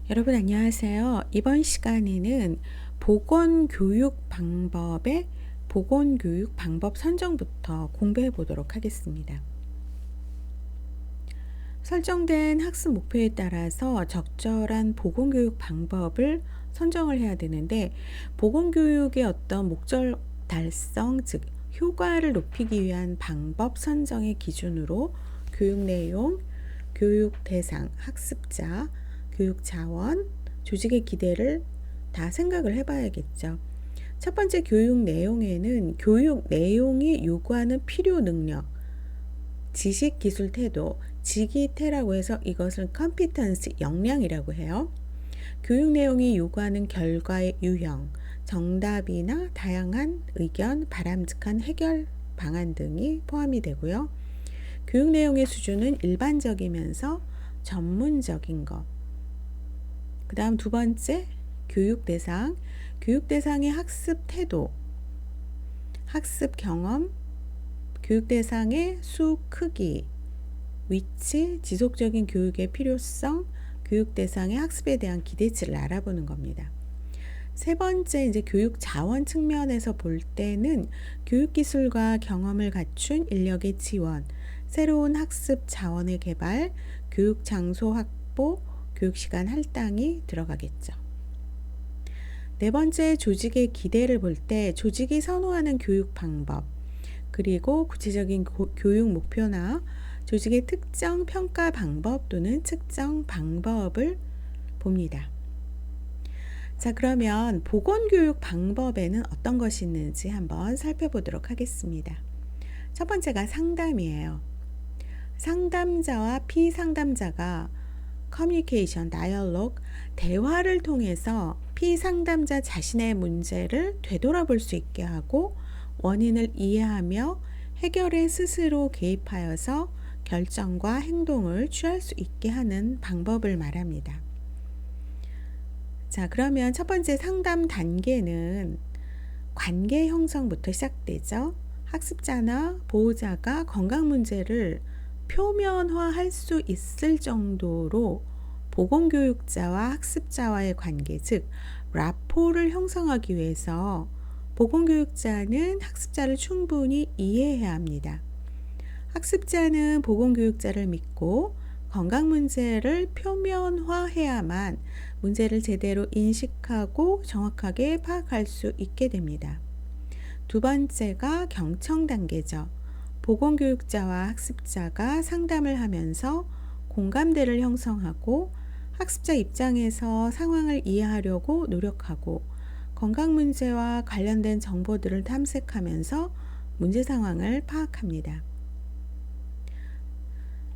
여러분 안녕하세요. 이번 시간에는 보건교육 방법 선정부터 공부해 보도록 하겠습니다. 설정된 학습 목표에 따라서 적절한 보건교육 방법을 선정을 해야 되는데, 보건교육의 어떤 목적 달성, 즉 효과를 높이기 위한 방법 선정의 기준으로 교육 내용, 교육 대상, 학습자, 교육 자원, 조직의 기대를 다 생각을 해봐야겠죠. 첫 번째 교육 내용에는 교육 내용이 요구하는 필요 능력, 지식, 기술, 태도, 지기태라고 해서 이것을 컴피턴스, 역량이라고 해요. 교육 내용이 요구하는 결과의 유형, 정답이나 다양한 의견, 바람직한 해결 방안 등이 포함이 되고요. 교육 내용의 수준은 일반적이면서 전문적인 것. 그 다음 두 번째, 교육 대상. 교육 대상의 학습 태도, 학습 경험, 교육 대상의 수 크기, 위치, 지속적인 교육의 필요성, 교육 대상의 학습에 대한 기대치를 알아보는 겁니다. 세 번째, 이제 교육 자원 측면에서 볼 때는 교육 기술과 경험을 갖춘 인력의 지원, 새로운 학습 자원의 개발, 교육 장소 확보, 교육 시간 할당이 들어가겠죠. 네 번째, 조직의 기대를 볼 때 조직이 선호하는 교육 방법, 그리고 구체적인 교육 목표나 조직의 특정 평가 방법 또는 측정 방법을 봅니다. 자, 그러면 보건교육 방법에는 어떤 것이 있는지 한번 살펴보도록 하겠습니다. 첫 번째가 상담이에요. 상담자와 피상담자가 커뮤니케이션, 다이얼로그, 대화를 통해서 피상담자 자신의 문제를 되돌아볼 수 있게 하고 원인을 이해하며 해결에 스스로 개입하여서 결정과 행동을 취할 수 있게 하는 방법을 말합니다. 자, 그러면 첫 번째 상담 단계는 관계 형성부터 시작되죠. 학습자나 보호자가 건강 문제를 표면화할 수 있을 정도로 보건교육자와 학습자와의 관계, 즉 라포를 형성하기 위해서 보건교육자는 학습자를 충분히 이해해야 합니다. 학습자는 보건교육자를 믿고 건강 문제를 표면화해야만 문제를 제대로 인식하고 정확하게 파악할 수 있게 됩니다. 두 번째가 경청 단계죠. 보건교육자와 학습자가 상담을 하면서 공감대를 형성하고 학습자 입장에서 상황을 이해하려고 노력하고 건강 문제와 관련된 정보들을 탐색하면서 문제 상황을 파악합니다.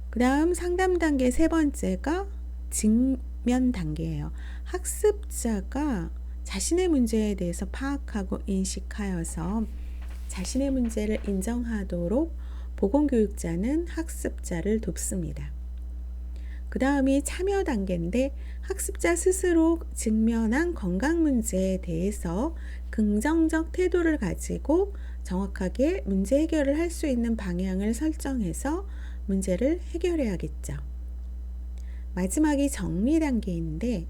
그 다음 상담 단계 세 번째가 직면 단계예요. 학습자가 자신의 문제에 대해서 파악하고 인식하여서 자신의 문제를 인정하도록 보건교육자는 학습자를 돕습니다. 그 다음이 참여 단계인데 학습자 스스로 직면한 건강 문제에 대해서 긍정적 태도를 가지고 정확하게 문제 해결을 할 수 있는 방향을 설정해서 문제를 해결해야겠죠. 마지막이 정리 단계인데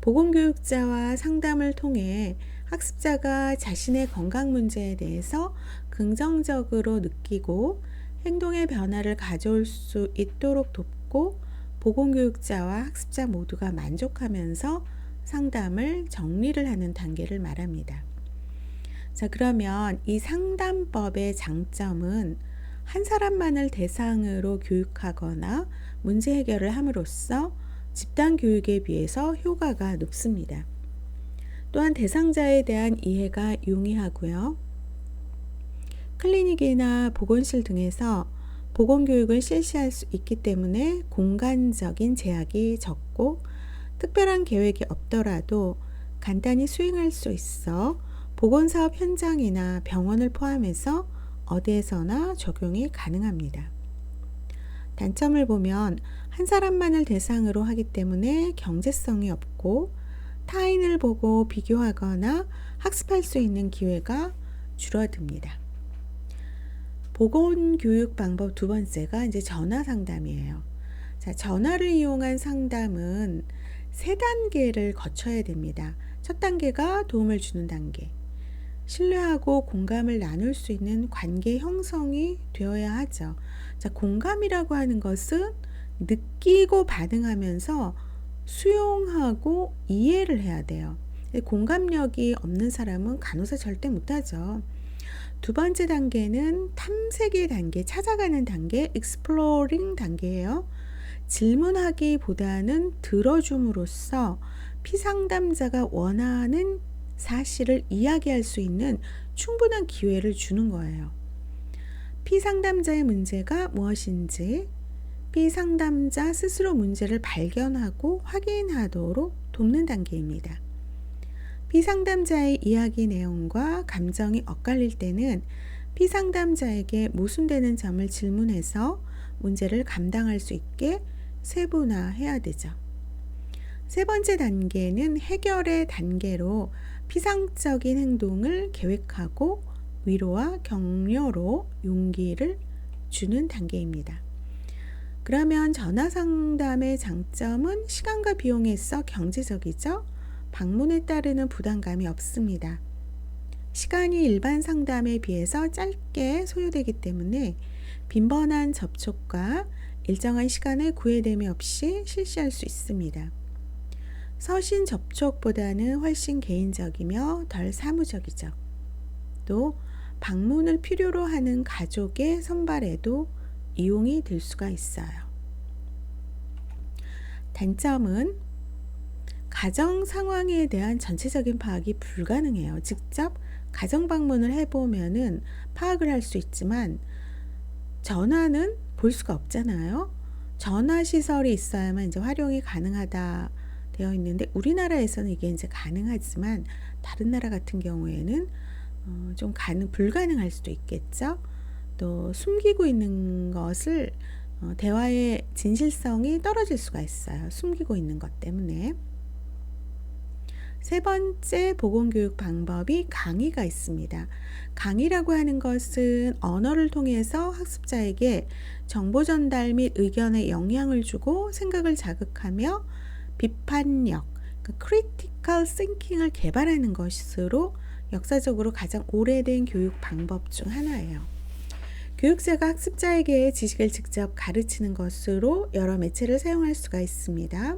보건교육자와 상담을 통해 학습자가 자신의 건강 문제에 대해서 긍정적으로 느끼고 행동의 변화를 가져올 수 있도록 돕고 보건교육자와 학습자 모두가 만족하면서 상담을 정리를 하는 단계를 말합니다. 자, 그러면 이 상담법의 장점은 한 사람만을 대상으로 교육하거나 문제 해결을 함으로써 집단 교육에 비해서 효과가 높습니다. 또한 대상자에 대한 이해가 용이하고요. 클리닉이나 보건실 등에서 보건교육을 실시할 수 있기 때문에 공간적인 제약이 적고 특별한 계획이 없더라도 간단히 수행할 수 있어 보건사업 현장이나 병원을 포함해서 어디에서나 적용이 가능합니다. 단점을 보면 한 사람만을 대상으로 하기 때문에 경제성이 없고 타인을 보고 비교하거나 학습할 수 있는 기회가 줄어듭니다. 보건교육 방법 두 번째가 이제 전화 상담이에요. 자, 전화를 이용한 상담은 세 단계를 거쳐야 됩니다. 첫 단계가 도움을 주는 단계. 신뢰하고 공감을 나눌 수 있는 관계 형성이 되어야 하죠. 자, 공감이라고 하는 것은 느끼고 반응하면서 수용하고 이해를 해야 돼요. 공감력이 없는 사람은 간호사 절대 못하죠. 두 번째 단계는 탐색의 단계, 찾아가는 단계, exploring 단계예요. 질문하기보다는 들어줌으로써 피상담자가 원하는 사실을 이야기할 수 있는 충분한 기회를 주는 거예요. 피상담자의 문제가 무엇인지 피상담자 스스로 문제를 발견하고 확인하도록 돕는 단계입니다. 피상담자의 이야기 내용과 감정이 엇갈릴 때는 피상담자에게 모순되는 점을 질문해서 문제를 감당할 수 있게 세분화해야 되죠. 세 번째 단계는 해결의 단계로 피상적인 행동을 계획하고 위로와 격려로 용기를 주는 단계입니다. 그러면 전화 상담의 장점은 시간과 비용에 있어 경제적이죠. 방문에 따르는 부담감이 없습니다. 시간이 일반 상담에 비해서 짧게 소요되기 때문에 빈번한 접촉과 일정한 시간의 구애됨이 없이 실시할 수 있습니다. 서신 접촉보다는 훨씬 개인적이며 덜 사무적이죠. 또 방문을 필요로 하는 가족의 선발에도 이용이 될 수가 있어요. 단점은 가정 상황에 대한 전체적인 파악이 불가능해요. 직접 가정 방문을 해보면은 파악을 할 수 있지만 전화는 볼 수가 없잖아요. 전화 시설이 있어야만 이제 활용이 가능하다 되어 있는데 우리나라에서는 이게 이제 가능하지만 다른 나라 같은 경우에는 좀 불가능할 수도 있겠죠. 또 숨기고 있는 것을 대화의 진실성이 떨어질 수가 있어요. 숨기고 있는 것 때문에. 세 번째 보건교육 방법이 강의가 있습니다. 강의라고 하는 것은 언어를 통해서 학습자에게 정보 전달 및 의견에 영향을 주고 생각을 자극하며 비판력, critical thinking을 개발하는 것으로 역사적으로 가장 오래된 교육 방법 중 하나예요. 교육자가 학습자에게 지식을 직접 가르치는 것으로 여러 매체를 사용할 수가 있습니다.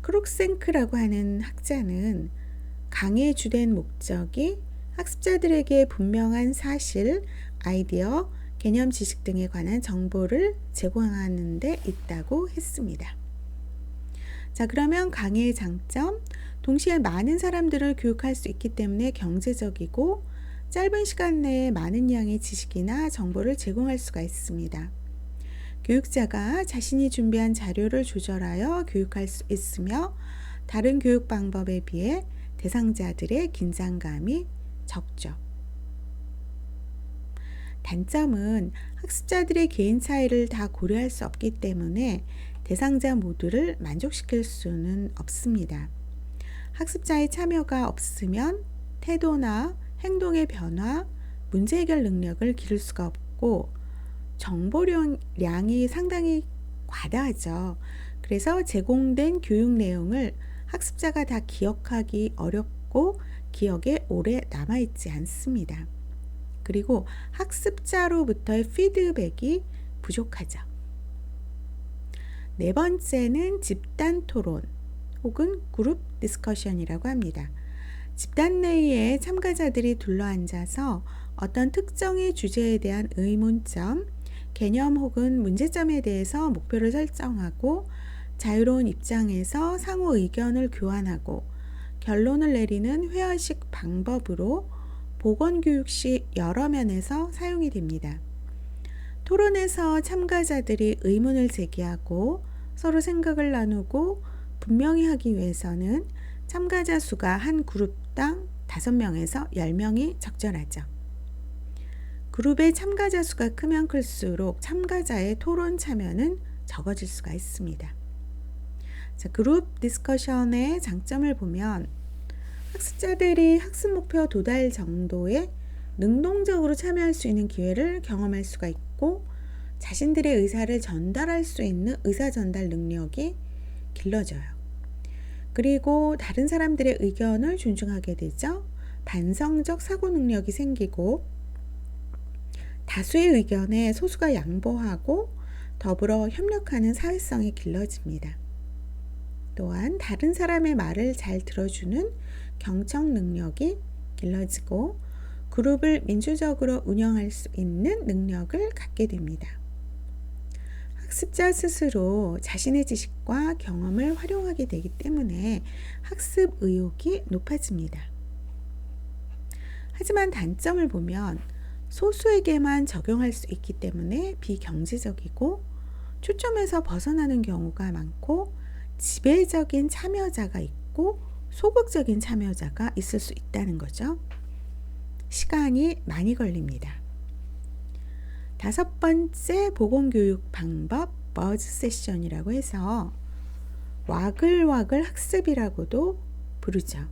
크룩생크라고 하는 학자는 강의의 주된 목적이 학습자들에게 분명한 사실, 아이디어, 개념 지식 등에 관한 정보를 제공하는 데 있다고 했습니다. 자, 그러면 강의의 장점, 동시에 많은 사람들을 교육할 수 있기 때문에 경제적이고 짧은 시간 내에 많은 양의 지식이나 정보를 제공할 수가 있습니다. 교육자가 자신이 준비한 자료를 조절하여 교육할 수 있으며 다른 교육 방법에 비해 대상자들의 긴장감이 적죠. 단점은 학습자들의 개인 차이를 다 고려할 수 없기 때문에 대상자 모두를 만족시킬 수는 없습니다. 학습자의 참여가 없으면 태도나 행동의 변화, 문제 해결 능력을 기를 수가 없고 정보량이 상당히 과다하죠. 그래서 제공된 교육 내용을 학습자가 다 기억하기 어렵고 기억에 오래 남아있지 않습니다. 그리고 학습자로부터의 피드백이 부족하죠. 네 번째는 집단 토론 혹은 그룹 디스커션이라고 합니다. 집단 내의 참가자들이 둘러앉아서 어떤 특정의 주제에 대한 의문점, 개념 혹은 문제점에 대해서 목표를 설정하고 자유로운 입장에서 상호 의견을 교환하고 결론을 내리는 회화식 방법으로 보건교육 시 여러 면에서 사용이 됩니다. 토론에서 참가자들이 의문을 제기하고 서로 생각을 나누고 분명히 하기 위해서는 참가자 수가 한 그룹당 5명에서 10명이 적절하죠. 그룹의 참가자 수가 크면 클수록 참가자의 토론 참여는 적어질 수가 있습니다. 자, 그룹 디스커션의 장점을 보면 학습자들이 학습 목표 도달 정도에 능동적으로 참여할 수 있는 기회를 경험할 수가 있고 자신들의 의사를 전달할 수 있는 의사 전달 능력이 길러져요. 그리고 다른 사람들의 의견을 존중하게 되죠. 반성적 사고 능력이 생기고 다수의 의견에 소수가 양보하고 더불어 협력하는 사회성이 길러집니다. 또한 다른 사람의 말을 잘 들어주는 경청 능력이 길러지고 그룹을 민주적으로 운영할 수 있는 능력을 갖게 됩니다. 학습자 스스로 자신의 지식과 경험을 활용하게 되기 때문에 학습 의욕이 높아집니다. 하지만 단점을 보면 소수에게만 적용할 수 있기 때문에 비경제적이고 초점에서 벗어나는 경우가 많고 지배적인 참여자가 있고 소극적인 참여자가 있을 수 있다는 거죠. 시간이 많이 걸립니다. 5번째 보건교육 방법 버즈 세션이라고 해서 와글와글 학습이라고도 부르죠.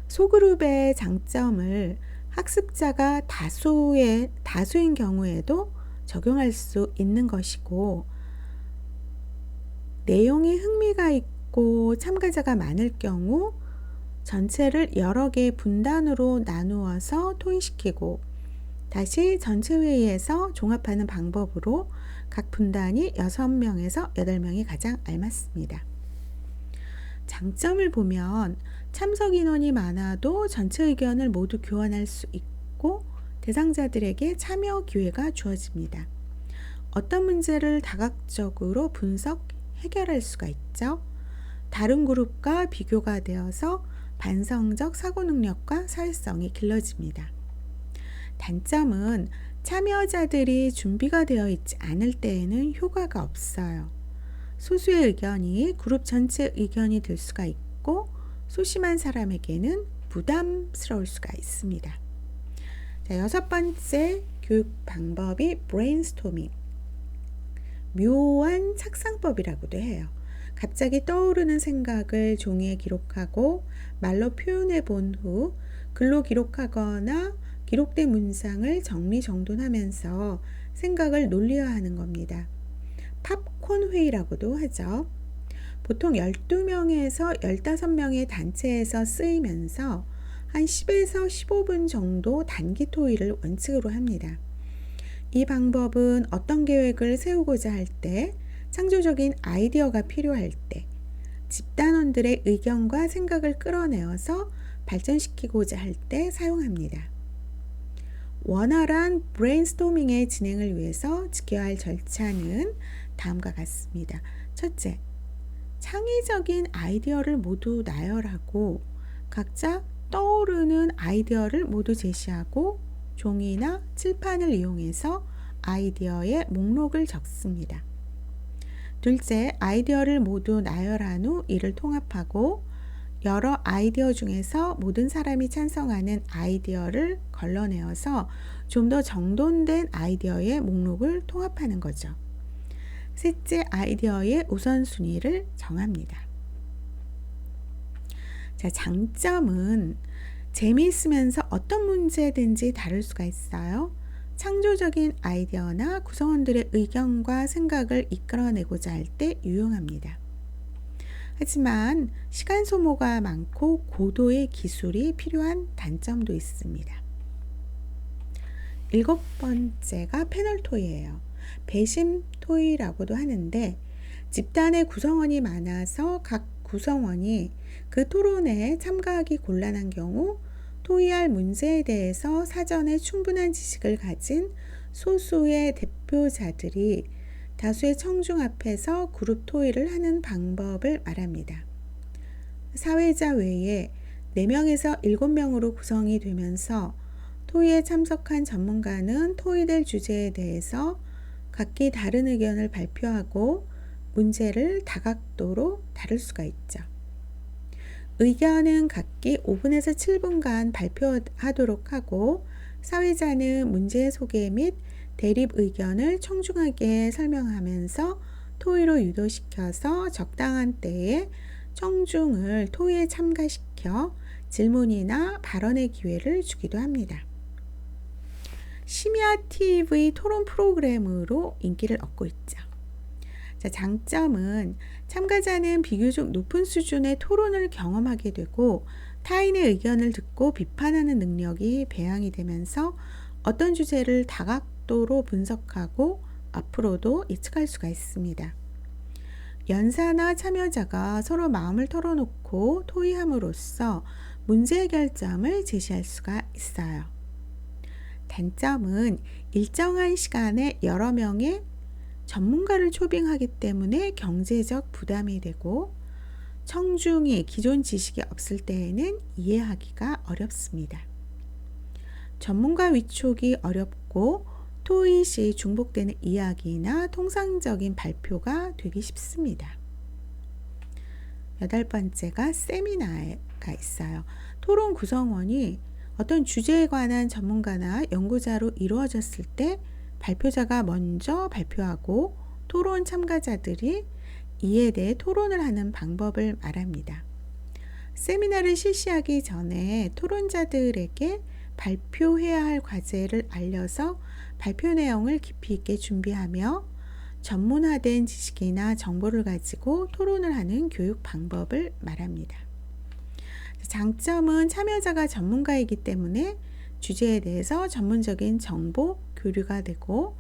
소그룹의 장점을 학습자가 다수인 경우에도 적용할 수 있는 것이고 내용이 흥미가 있고 참가자가 많을 경우 전체를 여러 개의 분단으로 나누어서 토의시키고 다시 전체 회의에서 종합하는 방법으로 각 분단이 6명에서 8명이 가장 알맞습니다. 장점을 보면 참석 인원이 많아도 전체 의견을 모두 교환할 수 있고 대상자들에게 참여 기회가 주어집니다. 어떤 문제를 다각적으로 분석, 해결할 수가 있죠. 다른 그룹과 비교가 되어서 반성적 사고 능력과 사회성이 길러집니다. 단점은 참여자들이 준비가 되어 있지 않을 때에는 효과가 없어요. 소수의 의견이 그룹 전체 의견이 될 수가 있고 소심한 사람에게는 부담스러울 수가 있습니다. 자, 6번째 교육 방법이 브레인스토밍, 묘한 착상법이라고도 해요. 갑자기 떠오르는 생각을 종이에 기록하고 말로 표현해 본 후 글로 기록하거나 기록된 문장을 정리정돈하면서 생각을 논리화하는 겁니다. 팝콘 회의라고도 하죠. 보통 12명에서 15명의 단체에서 쓰이면서 한 10에서 15분 정도 단기 토의를 원칙으로 합니다. 이 방법은 어떤 계획을 세우고자 할 때, 창조적인 아이디어가 필요할 때, 집단원들의 의견과 생각을 끌어내어서 발전시키고자 할 때 사용합니다. 원활한 브레인스토밍의 진행을 위해서 지켜야 할 절차는 다음과 같습니다. 첫째, 창의적인 아이디어를 모두 나열하고 각자 떠오르는 아이디어를 모두 제시하고 종이나 칠판을 이용해서 아이디어의 목록을 적습니다. 둘째, 아이디어를 모두 나열한 후 이를 통합하고 여러 아이디어 중에서 모든 사람이 찬성하는 아이디어를 걸러내어서 좀 더 정돈된 아이디어의 목록을 통합하는 거죠. 셋째, 아이디어의 우선순위를 정합니다. 자, 장점은 재미있으면서 어떤 문제든지 다룰 수가 있어요. 창조적인 아이디어나 구성원들의 의견과 생각을 이끌어내고자 할 때 유용합니다. 하지만 시간 소모가 많고 고도의 기술이 필요한 단점도 있습니다. 7번째가 패널 토의예요. 배심 토의라고도 하는데 집단의 구성원이 많아서 각 구성원이 그 토론에 참가하기 곤란한 경우 토의할 문제에 대해서 사전에 충분한 지식을 가진 소수의 대표자들이 다수의 청중 앞에서 그룹 토의를 하는 방법을 말합니다. 사회자 외에 4명에서 7명으로 구성이 되면서 토의에 참석한 전문가는 토의될 주제에 대해서 각기 다른 의견을 발표하고 문제를 다각도로 다룰 수가 있죠. 의견은 각기 5분에서 7분간 발표하도록 하고 사회자는 문제 소개 및 대립 의견을 청중하게 설명하면서 토의로 유도시켜서 적당한 때에 청중을 토의에 참가시켜 질문이나 발언의 기회를 주기도 합니다. 심야 TV 토론 프로그램으로 인기를 얻고 있죠. 자, 장점은 참가자는 비교적 높은 수준의 토론을 경험하게 되고 타인의 의견을 듣고 비판하는 능력이 배양이 되면서 어떤 주제를 다각도로 분석하고 앞으로도 예측할 수가 있습니다. 연사나 참여자가 서로 마음을 털어놓고 토의함으로써 문제 해결점을 제시할 수가 있어요. 단점은 일정한 시간에 여러 명의 전문가를 초빙하기 때문에 경제적 부담이 되고 청중이 기존 지식이 없을 때에는 이해하기가 어렵습니다. 전문가 위촉이 어렵고 토의 시 중복되는 이야기나 통상적인 발표가 되기 쉽습니다. 8번째가 세미나가 있어요. 토론 구성원이 어떤 주제에 관한 전문가나 연구자로 이루어졌을 때 발표자가 먼저 발표하고 토론 참가자들이 이에 대해 토론을 하는 방법을 말합니다. 세미나를 실시하기 전에 토론자들에게 발표해야 할 과제를 알려서 발표 내용을 깊이 있게 준비하며 전문화된 지식이나 정보를 가지고 토론을 하는 교육 방법을 말합니다. 장점은 참여자가 전문가이기 때문에 주제에 대해서 전문적인 정보 교류가 되고,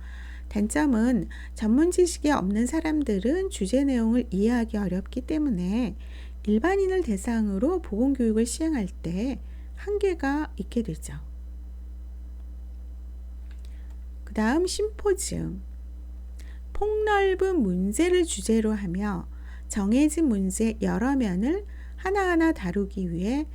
단점은 전문 지식이 없는 사람들은 주제 내용을 이해하기 어렵기 때문에 일반인을 대상으로 보건교육을 시행할 때 한계가 있게 되죠. 그 다음 심포지움. 폭넓은 문제를 주제로 하며 정해진 문제 여러 면을 하나하나 다루기 위해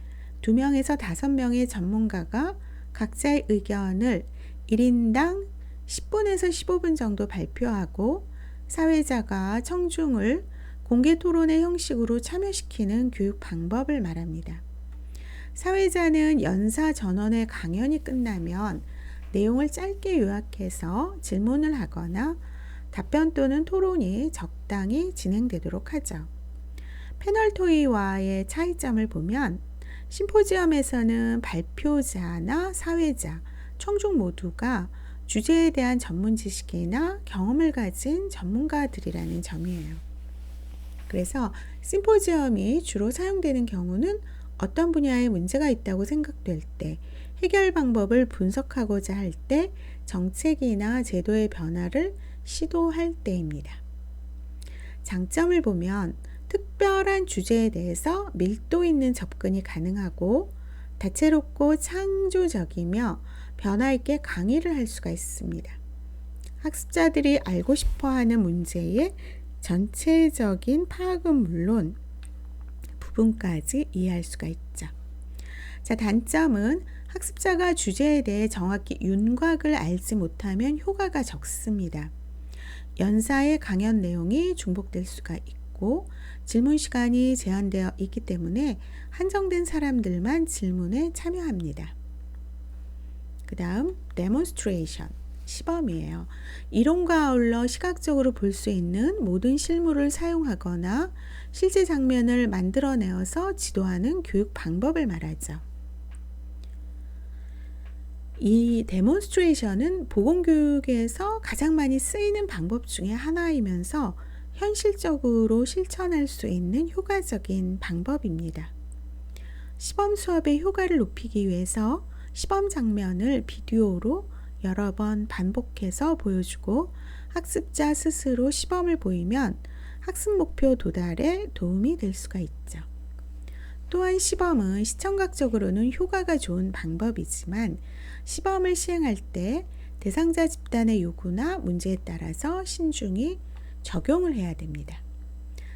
2명에서 5명의 전문가가 각자의 의견을 1인당 10분에서 15분 정도 발표하고 사회자가 청중을 공개 토론의 형식으로 참여시키는 교육 방법을 말합니다. 사회자는 연사 전원의 강연이 끝나면 내용을 짧게 요약해서 질문을 하거나 답변 또는 토론이 적당히 진행되도록 하죠. 패널 토의와의 차이점을 보면 심포지엄에서는 발표자나 사회자, 청중 모두가 주제에 대한 전문 지식이나 경험을 가진 전문가들이라는 점이에요. 그래서 심포지엄이 주로 사용되는 경우는 어떤 분야에 문제가 있다고 생각될 때, 해결 방법을 분석하고자 할 때, 정책이나 제도의 변화를 시도할 때입니다. 장점을 보면 특별한 주제에 대해서 밀도 있는 접근이 가능하고 다채롭고 창조적이며 변화 있게 강의를 할 수가 있습니다. 학습자들이 알고 싶어하는 문제의 전체적인 파악은 물론 부분까지 이해할 수가 있죠. 자, 단점은 학습자가 주제에 대해 정확히 윤곽을 알지 못하면 효과가 적습니다. 연사의 강연 내용이 중복될 수가 있고 질문 시간이 제한되어 있기 때문에 한정된 사람들만 질문에 참여합니다. 그 다음 데몬스트레이션, 시범이에요. 이론과 아울러 시각적으로 볼 수 있는 모든 실물을 사용하거나 실제 장면을 만들어내어서 지도하는 교육 방법을 말하죠. 이 데몬스트레이션은 보건교육에서 가장 많이 쓰이는 방법 중에 하나이면서 현실적으로 실천할 수 있는 효과적인 방법입니다. 시범 수업의 효과를 높이기 위해서 시범 장면을 비디오로 여러 번 반복해서 보여주고 학습자 스스로 시범을 보이면 학습 목표 도달에 도움이 될 수가 있죠. 또한 시범은 시청각적으로는 효과가 좋은 방법이지만 시범을 시행할 때 대상자 집단의 요구나 문제에 따라서 신중히 적용을 해야 됩니다.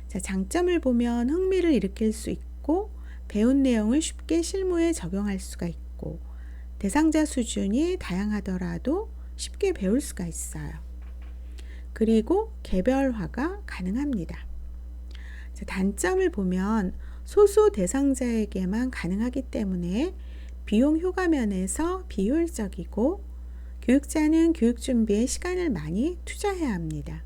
자, 장점을 보면 흥미를 일으킬 수 있고 배운 내용을 쉽게 실무에 적용할 수가 있고 대상자 수준이 다양하더라도 쉽게 배울 수가 있어요. 그리고 개별화가 가능합니다. 자, 단점을 보면 소수 대상자에게만 가능하기 때문에 비용 효과 면에서 비효율적이고 교육자는 교육 준비에 시간을 많이 투자해야 합니다.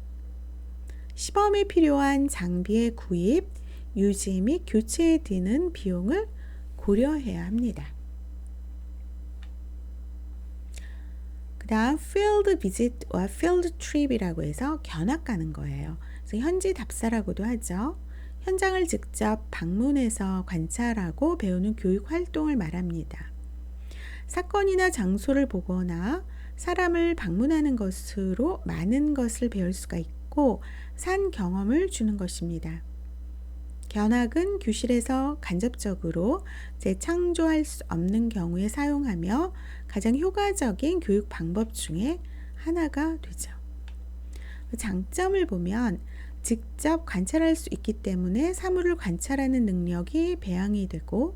시범에 필요한 장비의 구입, 유지 및 교체에 드는 비용을 고려해야 합니다. 그 다음 field visit와 field trip이라고 해서 견학 가는 거예요. 그래서 현지 답사라고도 하죠. 현장을 직접 방문해서 관찰하고 배우는 교육 활동을 말합니다. 사건이나 장소를 보거나 사람을 방문하는 것으로 많은 것을 배울 수가 있고 산 경험을 주는 것입니다. 견학은 교실에서 간접적으로 재창조할 수 없는 경우에 사용하며 가장 효과적인 교육 방법 중에 하나가 되죠. 장점을 보면 직접 관찰할 수 있기 때문에 사물을 관찰하는 능력이 배양이 되고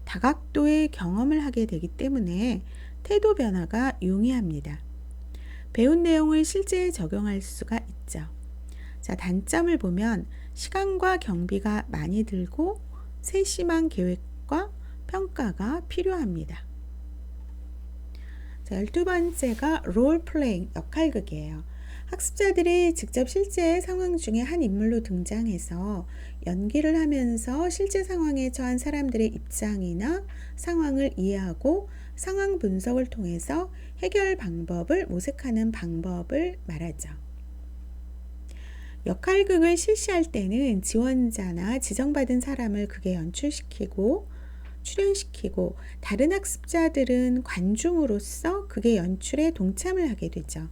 다각도의 경험을 하게 되기 때문에 태도 변화가 용이합니다. 배운 내용을 실제에 적용할 수가 있죠. 자, 단점을 보면 시간과 경비가 많이 들고 세심한 계획과 평가가 필요합니다. 자, 12번째가 롤플레잉, 역할극이에요. 학습자들이 직접 실제 상황 중에 한 인물로 등장해서 연기를 하면서 실제 상황에 처한 사람들의 입장이나 상황을 이해하고 상황 분석을 통해서 해결 방법을 모색하는 방법을 말하죠. 역할극을 실시할 때는 지원자나 지정받은 사람을 극에 연출시키고 출연시키고 다른 학습자들은 관중으로서 극의 연출에 동참을 하게 되죠.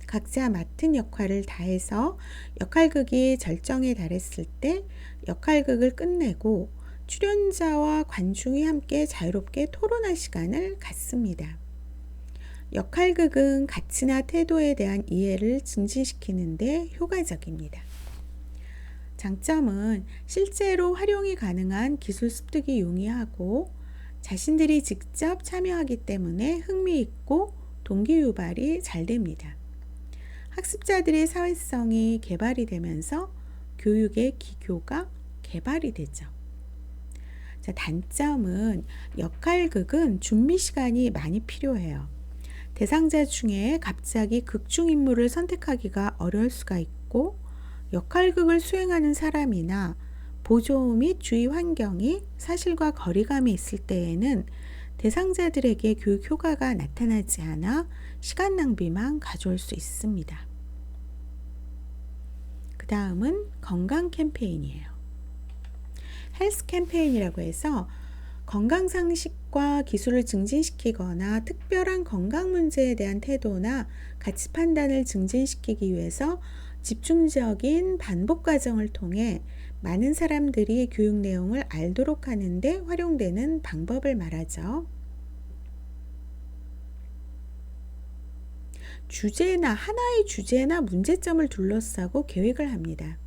각자 맡은 역할을 다해서 역할극이 절정에 달했을 때 역할극을 끝내고 출연자와 관중이 함께 자유롭게 토론할 시간을 갖습니다. 역할극은 가치나 태도에 대한 이해를 증진시키는 데 효과적입니다. 장점은 실제로 활용이 가능한 기술 습득이 용이하고 자신들이 직접 참여하기 때문에 흥미있고 동기유발이 잘 됩니다. 학습자들의 사회성이 개발이 되면서 교육의 기교가 개발이 되죠. 자, 단점은 역할극은 준비 시간이 많이 필요해요. 대상자 중에 갑자기 극중 인물을 선택하기가 어려울 수가 있고 역할극을 수행하는 사람이나 보조 및 주위 환경이 사실과 거리감이 있을 때에는 대상자들에게 교육 효과가 나타나지 않아 시간 낭비만 가져올 수 있습니다. 그 다음은 건강 캠페인이에요. 헬스 캠페인이라고 해서 건강 상식과 기술을 증진시키거나 특별한 건강 문제에 대한 태도나 가치 판단을 증진시키기 위해서 집중적인 반복 과정을 통해 많은 사람들이 교육 내용을 알도록 하는 데 활용되는 방법을 말하죠. 하나의 주제나 문제점을 둘러싸고 계획을 합니다.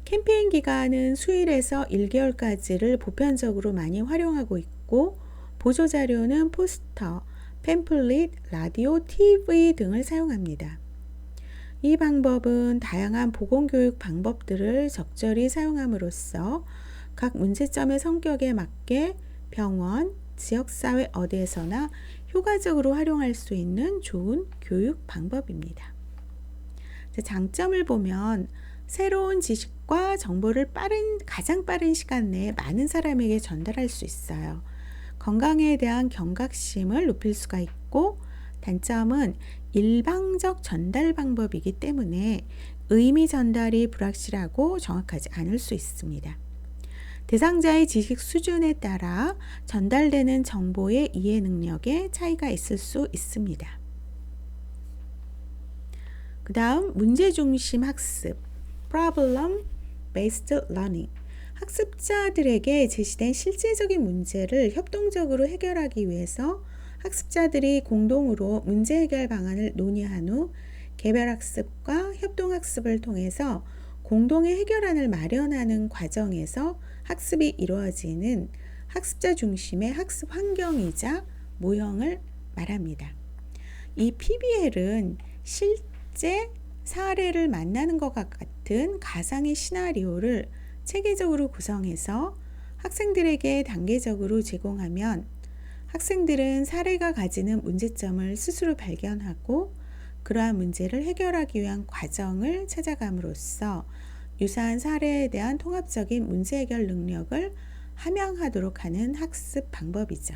캠페인 기간은 수일에서 1개월까지를 보편적으로 많이 활용하고 있고 보조자료는 포스터, 팸플릿, 라디오, TV 등을 사용합니다. 이 방법은 다양한 보건교육 방법들을 적절히 사용함으로써 각 문제점의 성격에 맞게 병원, 지역사회 어디에서나 효과적으로 활용할 수 있는 좋은 교육 방법입니다. 장점을 보면 새로운 지식과 정보를 가장 빠른 시간 내에 많은 사람에게 전달할 수 있어요. 건강에 대한 경각심을 높일 수가 있고 단점은 일방적 전달 방법이기 때문에 의미 전달이 불확실하고 정확하지 않을 수 있습니다. 대상자의 지식 수준에 따라 전달되는 정보의 이해 능력에 차이가 있을 수 있습니다. 그 다음 문제중심 학습 Problem Based Learning. 학습자들에게 제시된 실제적인 문제를 협동적으로 해결하기 위해서 학습자들이 공동으로 문제 해결 방안을 논의한 후 개별학습과 협동학습을 통해서 공동의 해결안을 마련하는 과정에서 학습이 이루어지는 학습자 중심의 학습 환경이자 모형을 말합니다. 이 PBL은 실제 사례를 만나는 것과 같은 가상의 시나리오를 체계적으로 구성해서 학생들에게 단계적으로 제공하면 학생들은 사례가 가지는 문제점을 스스로 발견하고 그러한 문제를 해결하기 위한 과정을 찾아감으로써 유사한 사례에 대한 통합적인 문제 해결 능력을 함양하도록 하는 학습 방법이죠.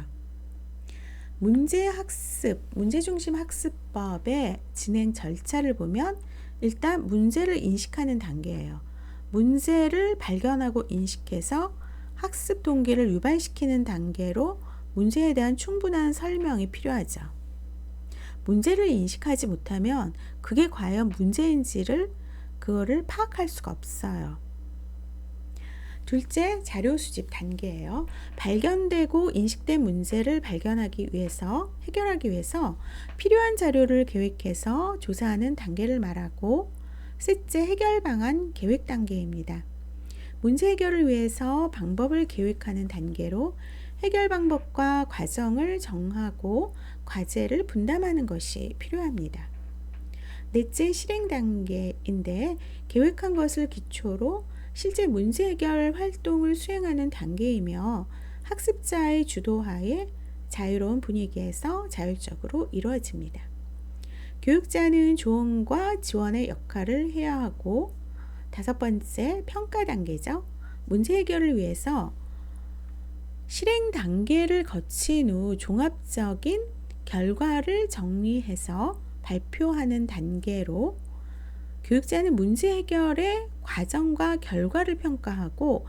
문제중심 학습법의 진행 절차를 보면 일단 문제를 인식하는 단계예요. 문제를 발견하고 인식해서 학습 동기를 유발시키는 단계로 문제에 대한 충분한 설명이 필요하죠. 문제를 인식하지 못하면 그게 과연 문제인지를 그거를 파악할 수가 없어요. 둘째, 자료 수집 단계예요. 발견되고 인식된 문제를 발견하기 위해서, 해결하기 위해서 필요한 자료를 계획해서 조사하는 단계를 말하고, 셋째, 해결 방안 계획 단계입니다. 문제 해결을 위해서 방법을 계획하는 단계로 해결 방법과 과정을 정하고 과제를 분담하는 것이 필요합니다. 넷째, 실행 단계인데 계획한 것을 기초로 실제 문제 해결 활동을 수행하는 단계이며 학습자의 주도하에 자유로운 분위기에서 자율적으로 이루어집니다. 교육자는 조언과 지원의 역할을 해야 하고, 다섯 번째, 평가 단계죠. 문제 해결을 위해서 실행 단계를 거친 후 종합적인 결과를 정리해서 발표하는 단계로 교육자는 문제 해결의 과정과 결과를 평가하고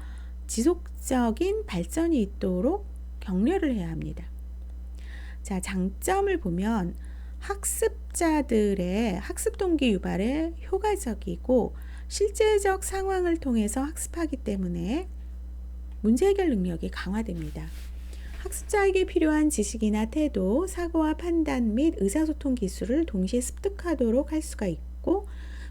지속적인 발전이 있도록 격려를 해야 합니다. 자, 장점을 보면 학습자들의 학습 동기 유발에 효과적이고 실제적 상황을 통해서 학습하기 때문에 문제 해결 능력이 강화됩니다. 학습자에게 필요한 지식이나 태도, 사고와 판단 및 의사소통 기술을 동시에 습득하도록 할 수가 있고,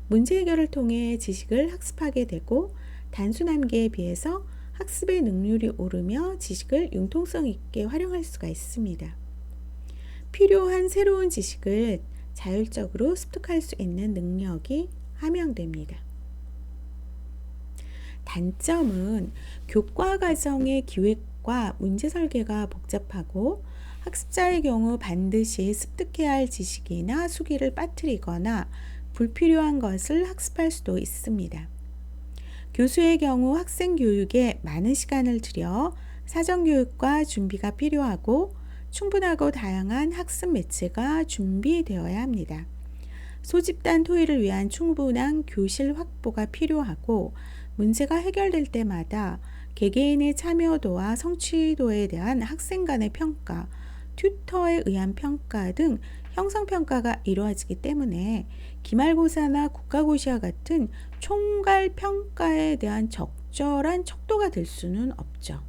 문제 해결을 통해 지식을 학습하게 되고 단순 암기에 비해서 학습의 능률이 오르며 지식을 융통성 있게 활용할 수가 있습니다. 필요한 새로운 지식을 자율적으로 습득할 수 있는 능력이 함양됩니다. 단점은 교과 과정의 기획과 문제 설계가 복잡하고 학습자의 경우 반드시 습득해야 할 지식이나 수기를 빠뜨리거나 불필요한 것을 학습할 수도 있습니다. 교수의 경우 학생 교육에 많은 시간을 들여 사전 교육과 준비가 필요하고 충분하고 다양한 학습 매체가 준비되어야 합니다. 소집단 토의를 위한 충분한 교실 확보가 필요하고 문제가 해결될 때마다 개개인의 참여도와 성취도에 대한 학생 간의 평가, 튜터에 의한 평가 등 형성평가가 이루어지기 때문에 기말고사나 국가고시와 같은 총괄 평가에 대한 적절한 척도가 될 수는 없죠.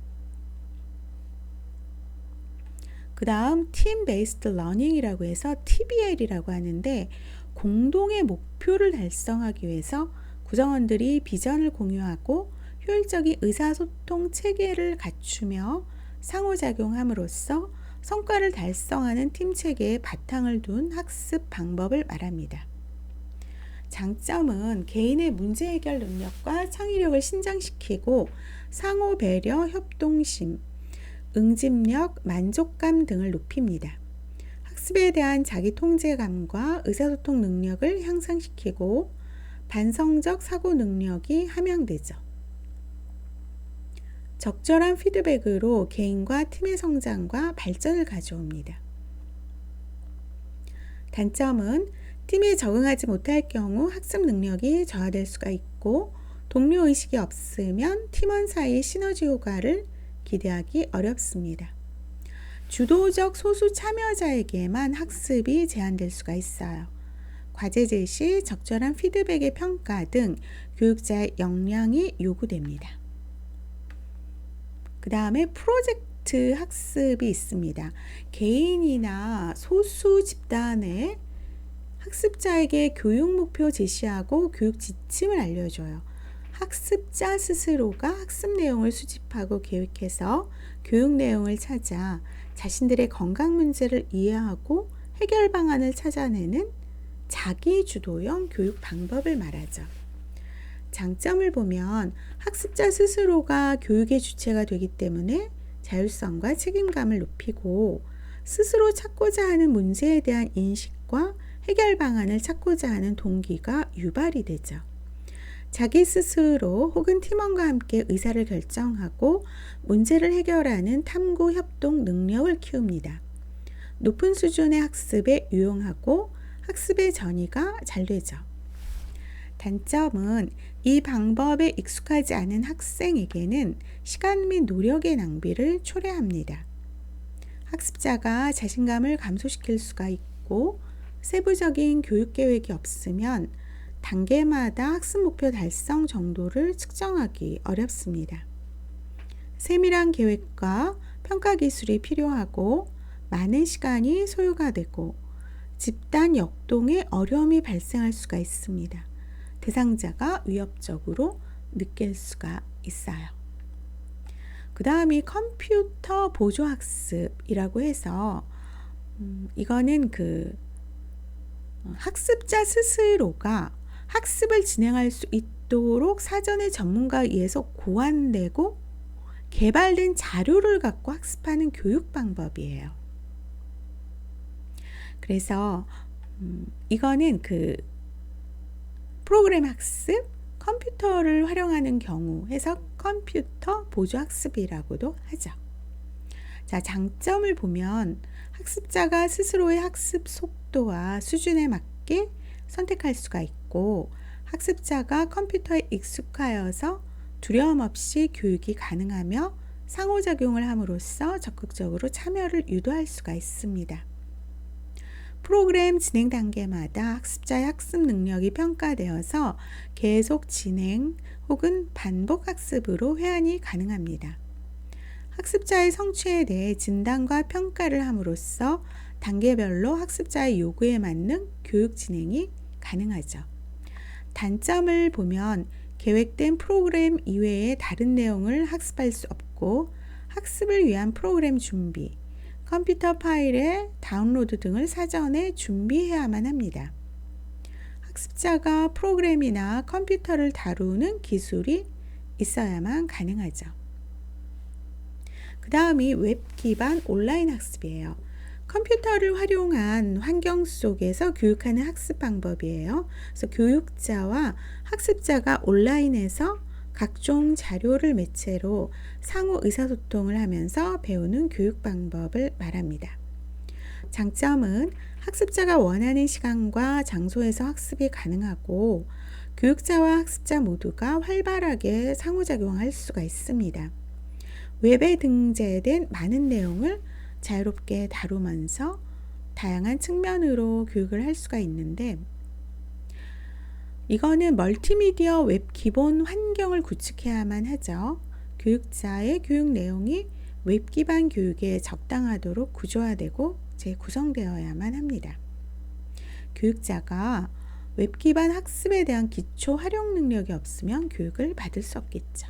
그 다음 팀 베이스드 러닝이라고 해서 TBL이라고 하는데, 공동의 목표를 달성하기 위해서 구성원들이 비전을 공유하고 효율적인 의사소통 체계를 갖추며 상호작용함으로써 성과를 달성하는 팀 체계에 바탕을 둔 학습 방법을 말합니다. 장점은 개인의 문제 해결 능력과 창의력을 신장시키고 상호 배려, 협동심, 응집력, 만족감 등을 높입니다. 학습에 대한 자기 통제감과 의사소통 능력을 향상시키고 반성적 사고 능력이 함양되죠. 적절한 피드백으로 개인과 팀의 성장과 발전을 가져옵니다. 단점은 팀에 적응하지 못할 경우 학습 능력이 저하될 수가 있고, 동료 의식이 없으면 팀원 사이 시너지 효과를 기대하기 어렵습니다. 주도적 소수 참여자에게만 학습이 제한될 수가 있어요. 과제 제시, 적절한 피드백의 평가 등 교육자의 역량이 요구됩니다. 그 다음에 프로젝트 학습이 있습니다. 개인이나 소수 집단의 학습자에게 교육 목표 제시하고 교육 지침을 알려줘요. 학습자 스스로가 학습 내용을 수집하고 계획해서 교육 내용을 찾아 자신들의 건강 문제를 이해하고 해결 방안을 찾아내는 자기주도형 교육 방법을 말하죠. 장점을 보면 학습자 스스로가 교육의 주체가 되기 때문에 자율성과 책임감을 높이고, 스스로 찾고자 하는 문제에 대한 인식과 해결 방안을 찾고자 하는 동기가 유발이 되죠. 자기 스스로 혹은 팀원과 함께 의사를 결정하고 문제를 해결하는 탐구 협동 능력을 키웁니다. 높은 수준의 학습에 유용하고 학습의 전이가 잘 되죠. 단점은 이 방법에 익숙하지 않은 학생에게는 시간 및 노력의 낭비를 초래합니다. 학습자가 자신감을 감소시킬 수가 있고 세부적인 교육 계획이 없으면 단계마다 학습 목표 달성 정도를 측정하기 어렵습니다. 세밀한 계획과 평가 기술이 필요하고 많은 시간이 소요가 되고 집단 역동의 어려움이 발생할 수가 있습니다. 대상자가 위협적으로 느낄 수가 있어요. 그 다음이 컴퓨터 보조 학습이라고 해서 이거는 학습자 스스로가 학습을 진행할 수 있도록 사전에 전문가에 의해서 고안되고 개발된 자료를 갖고 학습하는 교육 방법이에요. 그래서 이거는 프로그램 학습, 컴퓨터를 활용하는 경우 해서 컴퓨터 보조 학습이라고도 하죠. 자, 장점을 보면 학습자가 스스로의 학습 속도와 수준에 맞게 선택할 수가 있고 학습자가 컴퓨터에 익숙하여서 두려움 없이 교육이 가능하며 상호작용을 함으로써 적극적으로 참여를 유도할 수가 있습니다. 프로그램 진행 단계마다 학습자의 학습 능력이 평가되어서 계속 진행 혹은 반복 학습으로 회한이 가능합니다. 학습자의 성취에 대해 진단과 평가를 함으로써 단계별로 학습자의 요구에 맞는 교육 진행이 가능하죠. 단점을 보면 계획된 프로그램 이외의 다른 내용을 학습할 수 없고 학습을 위한 프로그램 준비, 컴퓨터 파일의 다운로드 등을 사전에 준비해야만 합니다. 학습자가 프로그램이나 컴퓨터를 다루는 기술이 있어야만 가능하죠. 그 다음이 웹 기반 온라인 학습이에요. 컴퓨터를 활용한 환경 속에서 교육하는 학습 방법이에요. 그래서 교육자와 학습자가 온라인에서 각종 자료를 매체로 상호 의사소통을 하면서 배우는 교육 방법을 말합니다. 장점은 학습자가 원하는 시간과 장소에서 학습이 가능하고 교육자와 학습자 모두가 활발하게 상호작용할 수가 있습니다. 웹에 등재된 많은 내용을 자유롭게 다루면서 다양한 측면으로 교육을 할 수가 있는데 이거는 멀티미디어 웹 기본 환경을 구축해야만 하죠. 교육자의 교육 내용이 웹 기반 교육에 적당하도록 구조화되고 재구성되어야만 합니다. 교육자가 웹 기반 학습에 대한 기초 활용 능력이 없으면 교육을 받을 수 없겠죠.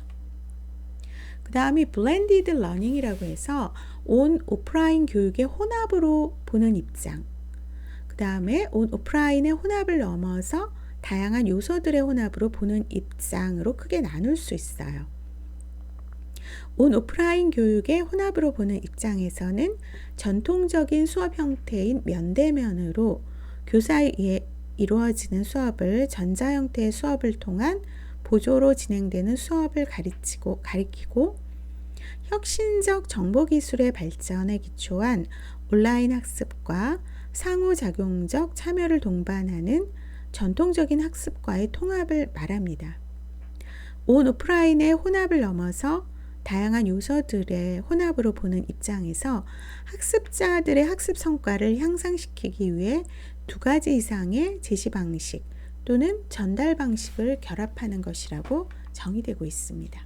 그 다음이 블렌디드 러닝이라고 해서 온 오프라인 교육의 혼합으로 보는 입장, 그 다음에 온 오프라인의 혼합을 넘어서 다양한 요소들의 혼합으로 보는 입장으로 크게 나눌 수 있어요. 온 오프라인 교육의 혼합으로 보는 입장에서는 전통적인 수업 형태인 면대면으로 교사에 의해 이루어지는 수업을 전자 형태의 수업을 통한 보조로 진행되는 수업을 가리키고 혁신적 정보기술의 발전에 기초한 온라인 학습과 상호작용적 참여를 동반하는 전통적인 학습과의 통합을 말합니다. 온 오프라인의 혼합을 넘어서 다양한 요소들의 혼합으로 보는 입장에서 학습자들의 학습 성과를 향상시키기 위해 2가지 이상의 제시 방식 또는 전달 방식을 결합하는 것이라고 정의되고 있습니다.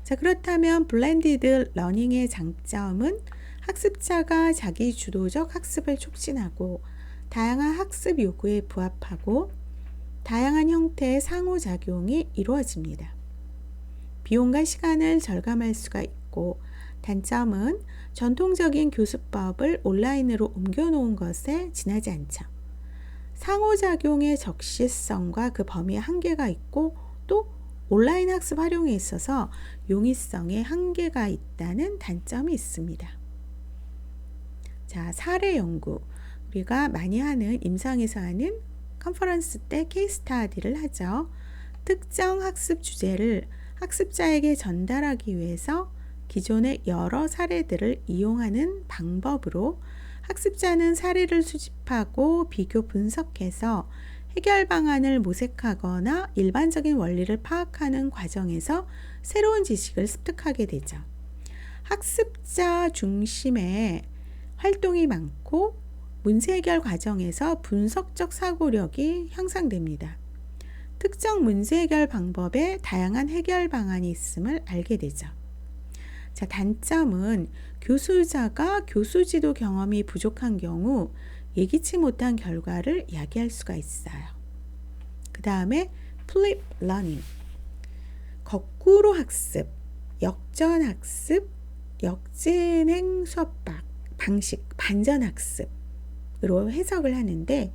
자, 그렇다면 블렌디드 러닝의 장점은 학습자가 자기 주도적 학습을 촉진하고 다양한 학습 요구에 부합하고 다양한 형태의 상호작용이 이루어집니다. 비용과 시간을 절감할 수가 있고 단점은 전통적인 교수법을 온라인으로 옮겨놓은 것에 지나지 않죠. 상호작용의 적시성과 그 범위의 한계가 있고 또 온라인 학습 활용에 있어서 용이성에 한계가 있다는 단점이 있습니다. 자, 사례 연구. 우리가 많이 하는 임상에서 하는 컨퍼런스 때 케이스 스터디를 하죠. 특정 학습 주제를 학습자에게 전달하기 위해서 기존의 여러 사례들을 이용하는 방법으로 학습자는 사례를 수집하고 비교 분석해서 해결 방안을 모색하거나 일반적인 원리를 파악하는 과정에서 새로운 지식을 습득하게 되죠. 학습자 중심의 활동이 많고 문제 해결 과정에서 분석적 사고력이 향상됩니다. 특정 문제 해결 방법에 다양한 해결 방안이 있음을 알게 되죠. 자, 단점은 교수자가 교수 지도 경험이 부족한 경우 예기치 못한 결과를 야기할 수가 있어요. 그 다음에 flip learning, 거꾸로 학습, 역전 학습, 역진행 수업 방식, 반전 학습으로 해석을 하는데,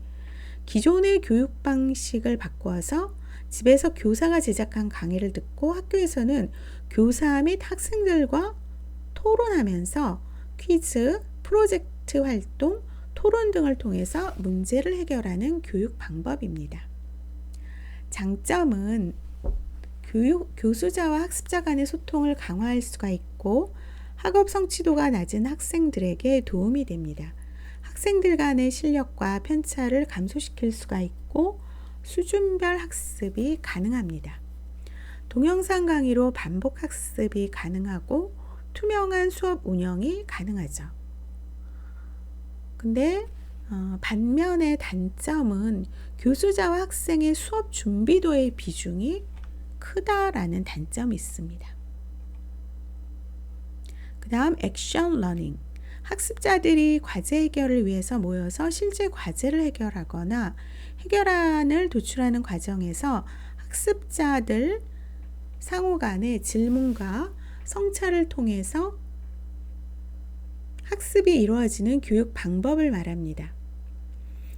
기존의 교육 방식을 바꿔서 집에서 교사가 제작한 강의를 듣고 학교에서는 교사 및 학생들과 토론하면서 퀴즈, 프로젝트 활동, 토론 등을 통해서 문제를 해결하는 교육 방법입니다. 장점은 교수자와 학습자 간의 소통을 강화할 수가 있고 학업 성취도가 낮은 학생들에게 도움이 됩니다. 학생들 간의 실력과 편차를 감소시킬 수가 있고 수준별 학습이 가능합니다. 동영상 강의로 반복 학습이 가능하고 투명한 수업 운영이 가능하죠. 근데 반면에 단점은 교수자와 학생의 수업 준비도의 비중이 크다라는 단점이 있습니다. 그 다음 액션 러닝. 학습자들이 과제 해결을 위해서 모여서 실제 과제를 해결하거나 해결안을 도출하는 과정에서 학습자들 상호 간의 질문과 성찰을 통해서 학습이 이루어지는 교육 방법을 말합니다.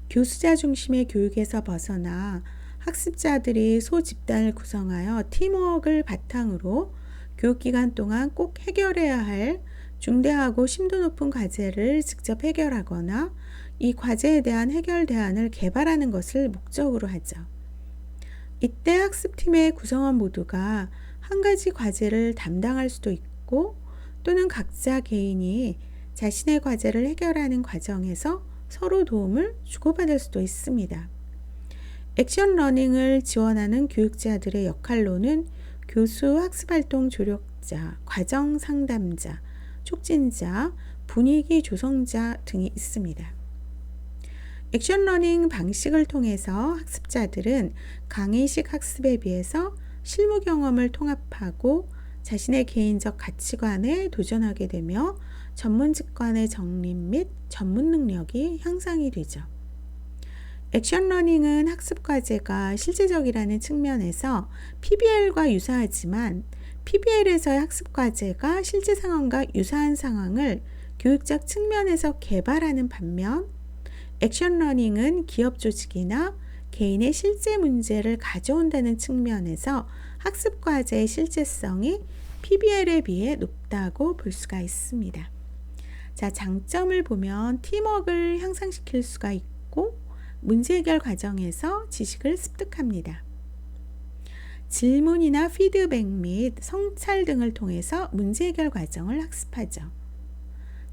교수자 중심의 교육에서 벗어나 학습자들이 소집단을 구성하여 팀워크를 바탕으로 교육기간 동안 꼭 해결해야 할 중대하고 심도 높은 과제를 직접 해결하거나 이 과제에 대한 해결 대안을 개발하는 것을 목적으로 하죠. 이때 학습팀의 구성원 모두가 한 가지 과제를 담당할 수도 있고 또는 각자 개인이 자신의 과제를 해결하는 과정에서 서로 도움을 주고받을 수도 있습니다. 액션 러닝을 지원하는 교육자들의 역할로는 교수, 학습활동 조력자, 과정 상담자, 촉진자, 분위기 조성자 등이 있습니다. 액션 러닝 방식을 통해서 학습자들은 강의식 학습에 비해서 실무 경험을 통합하고 자신의 개인적 가치관에 도전하게 되며 전문 직관의 정립 및 전문 능력이 향상이 되죠. 액션 러닝은 학습 과제가 실제적이라는 측면에서 PBL과 유사하지만 PBL에서의 학습 과제가 실제 상황과 유사한 상황을 교육적 측면에서 개발하는 반면 액션 러닝은 기업 조직이나 개인의 실제 문제를 가져온다는 측면에서 학습 과제의 실제성이 PBL에 비해 높다고 볼 수가 있습니다. 자, 장점을 보면 팀워크를 향상시킬 수가 있고 문제 해결 과정에서 지식을 습득합니다. 질문이나 피드백 및 성찰 등을 통해서 문제 해결 과정을 학습하죠.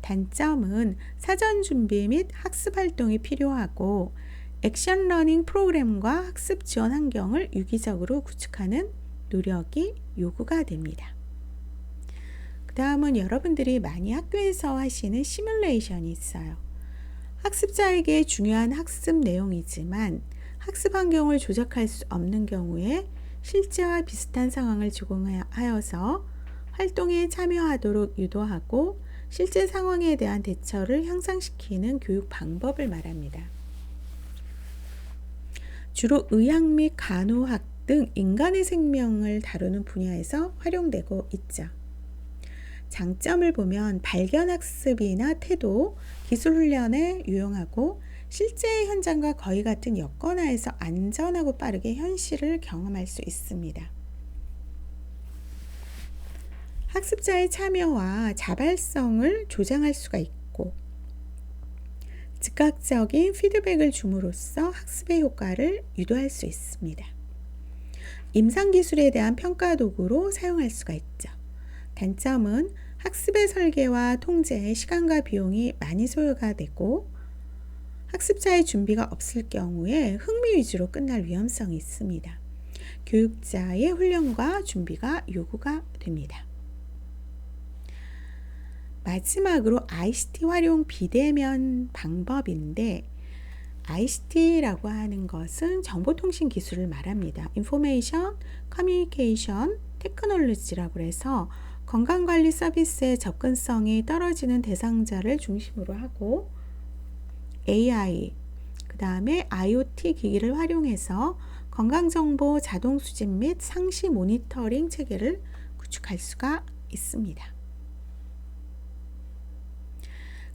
단점은 사전 준비 및 학습 활동이 필요하고 액션 러닝 프로그램과 학습 지원 환경을 유기적으로 구축하는 노력이 요구가 됩니다. 그 다음은 여러분들이 많이 학교에서 하시는 시뮬레이션이 있어요. 학습자에게 중요한 학습 내용이지만 학습 환경을 조작할 수 없는 경우에 실제와 비슷한 상황을 제공하여서 활동에 참여하도록 유도하고 실제 상황에 대한 대처를 향상시키는 교육 방법을 말합니다. 주로 의학 및 간호학 등 인간의 생명을 다루는 분야에서 활용되고 있죠. 장점을 보면 발견학습이나 태도, 기술훈련에 유용하고 실제 현장과 거의 같은 여건하에서 안전하고 빠르게 현실을 경험할 수 있습니다. 학습자의 참여와 자발성을 조장할 수가 있고 즉각적인 피드백을 줌으로써 학습의 효과를 유도할 수 있습니다. 임상기술에 대한 평가 도구로 사용할 수가 있죠. 단점은 학습의 설계와 통제에 시간과 비용이 많이 소요가 되고 학습자의 준비가 없을 경우에 흥미 위주로 끝날 위험성이 있습니다. 교육자의 훈련과 준비가 요구가 됩니다. 마지막으로 ICT 활용 비대면 방법인데, ICT라고 하는 것은 정보통신 기술을 말합니다. Information, Communication, Technology라고 해서 건강관리 서비스의 접근성이 떨어지는 대상자를 중심으로 하고 AI, 그 다음에 IoT 기기를 활용해서 건강정보 자동 수집 및 상시 모니터링 체계를 구축할 수가 있습니다.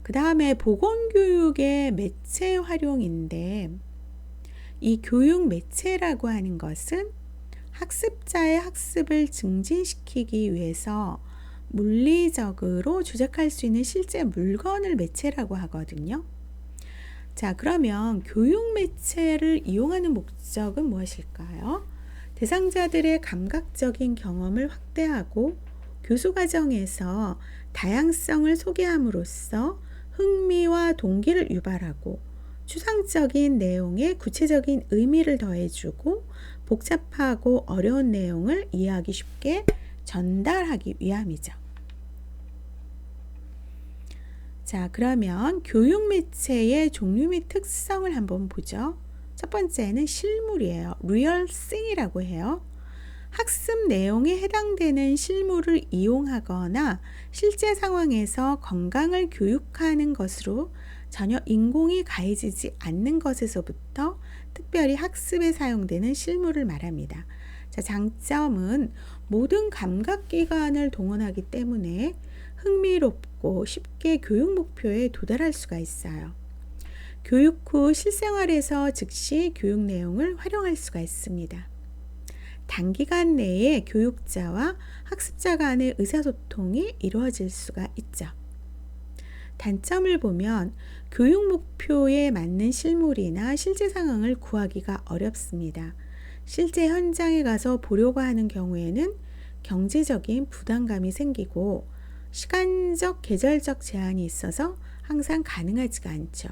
그 다음에 보건교육의 매체 활용인데, 이 교육 매체라고 하는 것은 학습자의 학습을 증진시키기 위해서 물리적으로 조작할 수 있는 실제 물건을 매체라고 하거든요. 자, 그러면 교육 매체를 이용하는 목적은 무엇일까요? 대상자들의 감각적인 경험을 확대하고 교수 과정에서 다양성을 소개함으로써 흥미와 동기를 유발하고 추상적인 내용에 구체적인 의미를 더해주고 복잡하고 어려운 내용을 이해하기 쉽게 전달하기 위함이죠. 자, 그러면 교육 매체의 종류 및 특성을 한번 보죠. 첫 번째는 실물이에요. Real thing이라고 해요. 학습 내용에 해당되는 실물을 이용하거나 실제 상황에서 건강을 교육하는 것으로 전혀 인공이 가해지지 않는 것에서부터 특별히 학습에 사용되는 실물을 말합니다. 자, 장점은 모든 감각기관을 동원하기 때문에 흥미롭고 쉽게 교육 목표에 도달할 수가 있어요. 교육 후 실생활에서 즉시 교육 내용을 활용할 수가 있습니다. 단기간 내에 교육자와 학습자 간의 의사소통이 이루어질 수가 있죠. 단점을 보면 교육 목표에 맞는 실물이나 실제 상황을 구하기가 어렵습니다. 실제 현장에 가서 보려고 하는 경우에는 경제적인 부담감이 생기고 시간적, 계절적 제한이 있어서 항상 가능하지가 않죠.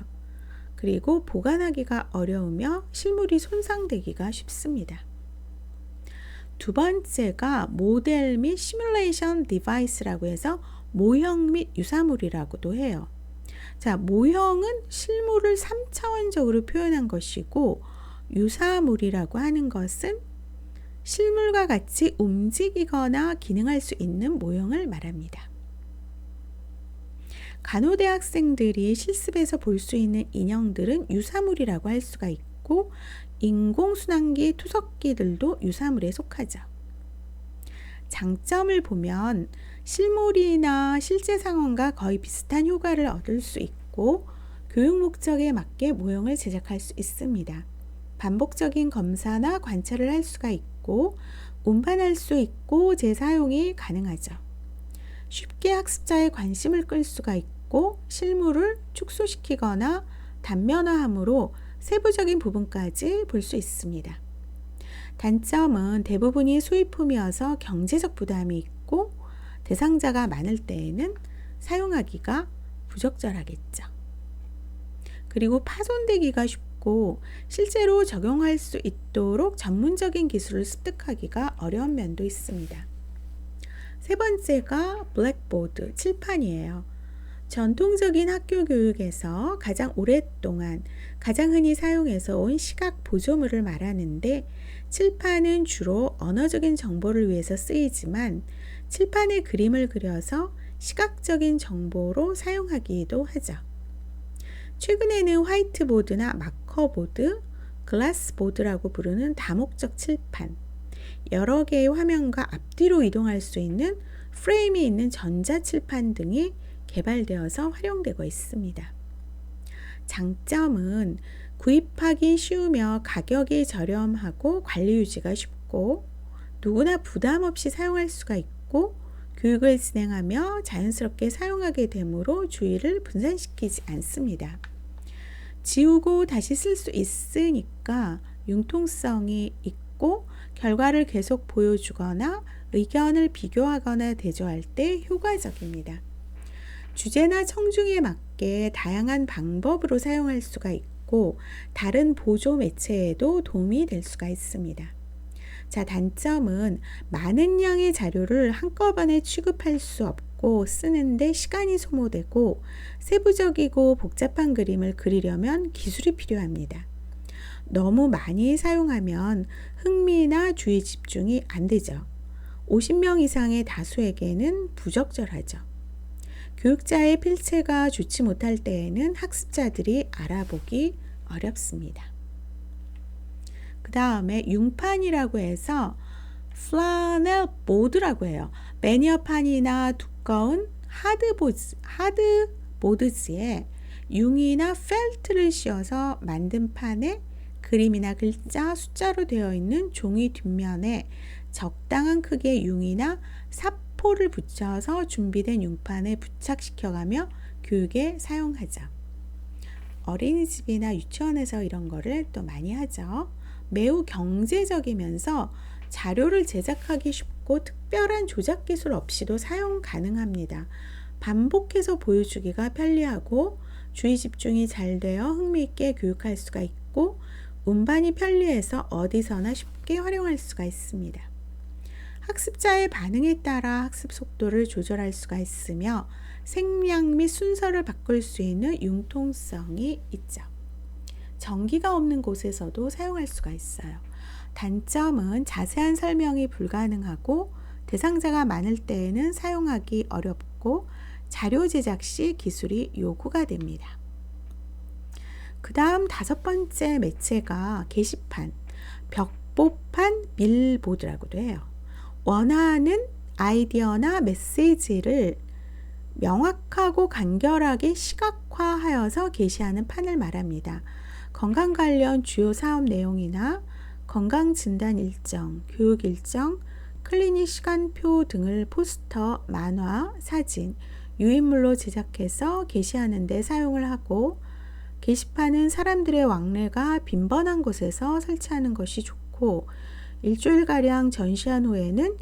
그리고 보관하기가 어려우며 실물이 손상되기가 쉽습니다. 두 번째가 모델 및 시뮬레이션 디바이스라고 해서 모형 및 유사물이라고도 해요. 자, 모형은 실물을 3차원적으로 표현한 것이고 유사물이라고 하는 것은 실물과 같이 움직이거나 기능할 수 있는 모형을 말합니다. 간호대학생들이 실습에서 볼 수 있는 인형들은 유사물이라고 할 수가 있고 인공순환기 투석기들도 유사물에 속하죠. 장점을 보면 실물이나 실제 상황과 거의 비슷한 효과를 얻을 수 있고 교육 목적에 맞게 모형을 제작할 수 있습니다. 반복적인 검사나 관찰을 할 수가 있고 운반할 수 있고 재사용이 가능하죠. 쉽게 학습자의 관심을 끌 수가 있고 실물을 축소시키거나 단면화함으로 세부적인 부분까지 볼 수 있습니다. 단점은 대부분이 수입품이어서 경제적 부담이 있고 대상자가 많을 때에는 사용하기가 부적절하겠죠. 그리고 파손되기가 쉽고 실제로 적용할 수 있도록 전문적인 기술을 습득하기가 어려운 면도 있습니다. 세 번째가 블랙보드, 칠판이에요. 전통적인 학교 교육에서 가장 오랫동안 가장 흔히 사용해서 온 시각 보조물을 말하는데 칠판은 주로 언어적인 정보를 위해서 쓰이지만 칠판에 그림을 그려서 시각적인 정보로 사용하기도 하죠. 최근에는 화이트보드나 마커보드, 글라스보드라고 부르는 다목적 칠판, 여러 개의 화면과 앞뒤로 이동할 수 있는 프레임이 있는 전자칠판 등이 개발되어서 활용되고 있습니다. 장점은 구입하기 쉬우며 가격이 저렴하고 관리 유지가 쉽고 누구나 부담 없이 사용할 수가 있고 교육을 진행하며 자연스럽게 사용하게 되므로 주의를 분산시키지 않습니다. 지우고 다시 쓸 수 있으니까 융통성이 있고 결과를 계속 보여주거나 의견을 비교하거나 대조할 때 효과적입니다. 주제나 청중에 맞게 다양한 방법으로 사용할 수가 있고 되고 다른 보조 매체에도 도움이 될 수가 있습니다. 자, 단점은 많은 양의 자료를 한꺼번에 취급할 수 없고 쓰는데 시간이 소모되고 세부적이고 복잡한 그림을 그리려면 기술이 필요합니다. 너무 많이 사용하면 흥미나 주의 집중이 안 되죠. 50명 이상의 다수에게는 부적절하죠. 교육자의 필체가 좋지 못할 때에는 학습자들이 알아보기 어렵습니다. 그 다음에 융판이라고 해서 플라넬 보드라고 해요. 매니어판이나 두꺼운 하드보드지에 융이나 펠트를 씌워서 만든 판에 그림이나 글자, 숫자로 되어 있는 종이 뒷면에 적당한 크기의 융이나 사포를 붙여서 준비된 융판에 부착시켜가며 교육에 사용하죠. 어린이집이나 유치원에서 이런 거를 또 많이 하죠. 매우 경제적이면서 자료를 제작하기 쉽고 특별한 조작 기술 없이도 사용 가능합니다. 반복해서 보여주기가 편리하고 주의 집중이 잘 되어 흥미있게 교육할 수가 있고 운반이 편리해서 어디서나 쉽게 활용할 수가 있습니다. 학습자의 반응에 따라 학습 속도를 조절할 수가 있으며 생략 및 순서를 바꿀 수 있는 융통성이 있죠. 전기가 없는 곳에서도 사용할 수가 있어요. 단점은 자세한 설명이 불가능하고 대상자가 많을 때에는 사용하기 어렵고 자료 제작 시 기술이 요구가 됩니다. 그 다음 5번째 매체가 게시판, 벽보판 빌보드라고도 해요. 원하는 아이디어나 메시지를 명확하고 간결하게 시각화하여서 게시하는 판을 말합니다. 건강 관련 주요 사업 내용이나 건강진단 일정, 교육 일정, 클리닉 시간표 등을 포스터, 만화, 사진, 유인물로 제작해서 게시하는 데 사용을 하고 게시판은 사람들의 왕래가 빈번한 곳에서 설치하는 것이 좋고 일주일가량 전시한 후에는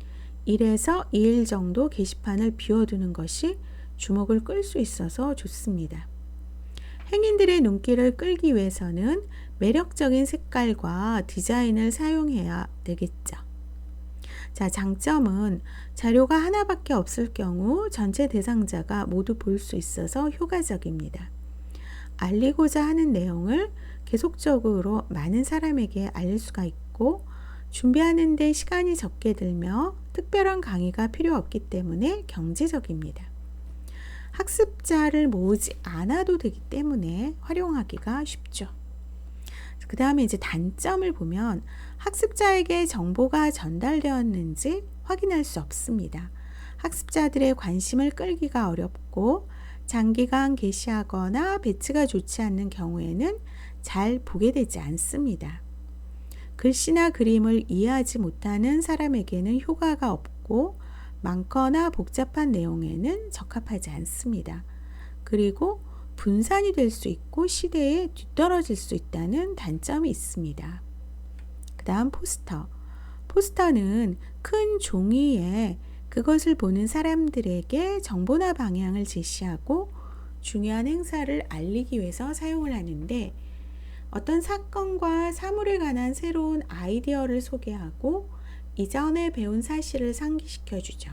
1에서 2일 정도 게시판을 비워두는 것이 주목을 끌 수 있어서 좋습니다. 행인들의 눈길을 끌기 위해서는 매력적인 색깔과 디자인을 사용해야 되겠죠. 자, 장점은 자료가 하나밖에 없을 경우 전체 대상자가 모두 볼 수 있어서 효과적입니다. 알리고자 하는 내용을 계속적으로 많은 사람에게 알릴 수가 있고 준비하는 데 시간이 적게 들며 특별한 강의가 필요 없기 때문에 경제적입니다. 학습자를 모으지 않아도 되기 때문에 활용하기가 쉽죠. 그 다음에 이제 단점을 보면 학습자에게 정보가 전달되었는지 확인할 수 없습니다. 학습자들의 관심을 끌기가 어렵고 장기간 게시하거나 배치가 좋지 않는 경우에는 잘 보게 되지 않습니다. 글씨나 그림을 이해하지 못하는 사람에게는 효과가 없고 많거나 복잡한 내용에는 적합하지 않습니다. 그리고 분산이 될 수 있고 시대에 뒤떨어질 수 있다는 단점이 있습니다. 그 다음 포스터. 포스터는 큰 종이에 그것을 보는 사람들에게 정보나 방향을 제시하고 중요한 행사를 알리기 위해서 사용을 하는데 어떤 사건과 사물에 관한 새로운 아이디어를 소개하고 이전에 배운 사실을 상기시켜 주죠.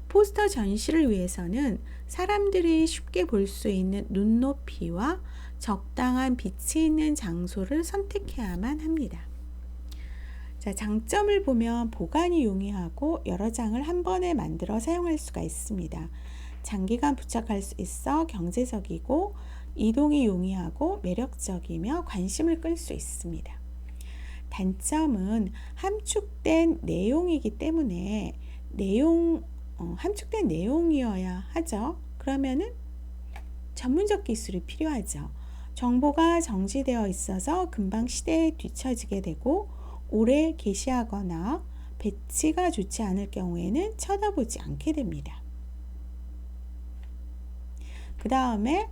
포스터 전시를 위해서는 사람들이 쉽게 볼 수 있는 눈높이와 적당한 빛이 있는 장소를 선택해야만 합니다. 자, 장점을 보면 보관이 용이하고 여러 장을 한 번에 만들어 사용할 수가 있습니다. 장기간 부착할 수 있어 경제적이고 이동이 용이하고 매력적이며 관심을 끌 수 있습니다. 단점은 함축된 내용이기 때문에 함축된 내용이어야 하죠. 그러면은 전문적 기술이 필요하죠. 정보가 정지되어 있어서 금방 시대에 뒤처지게 되고 오래 게시하거나 배치가 좋지 않을 경우에는 쳐다보지 않게 됩니다. 그 다음에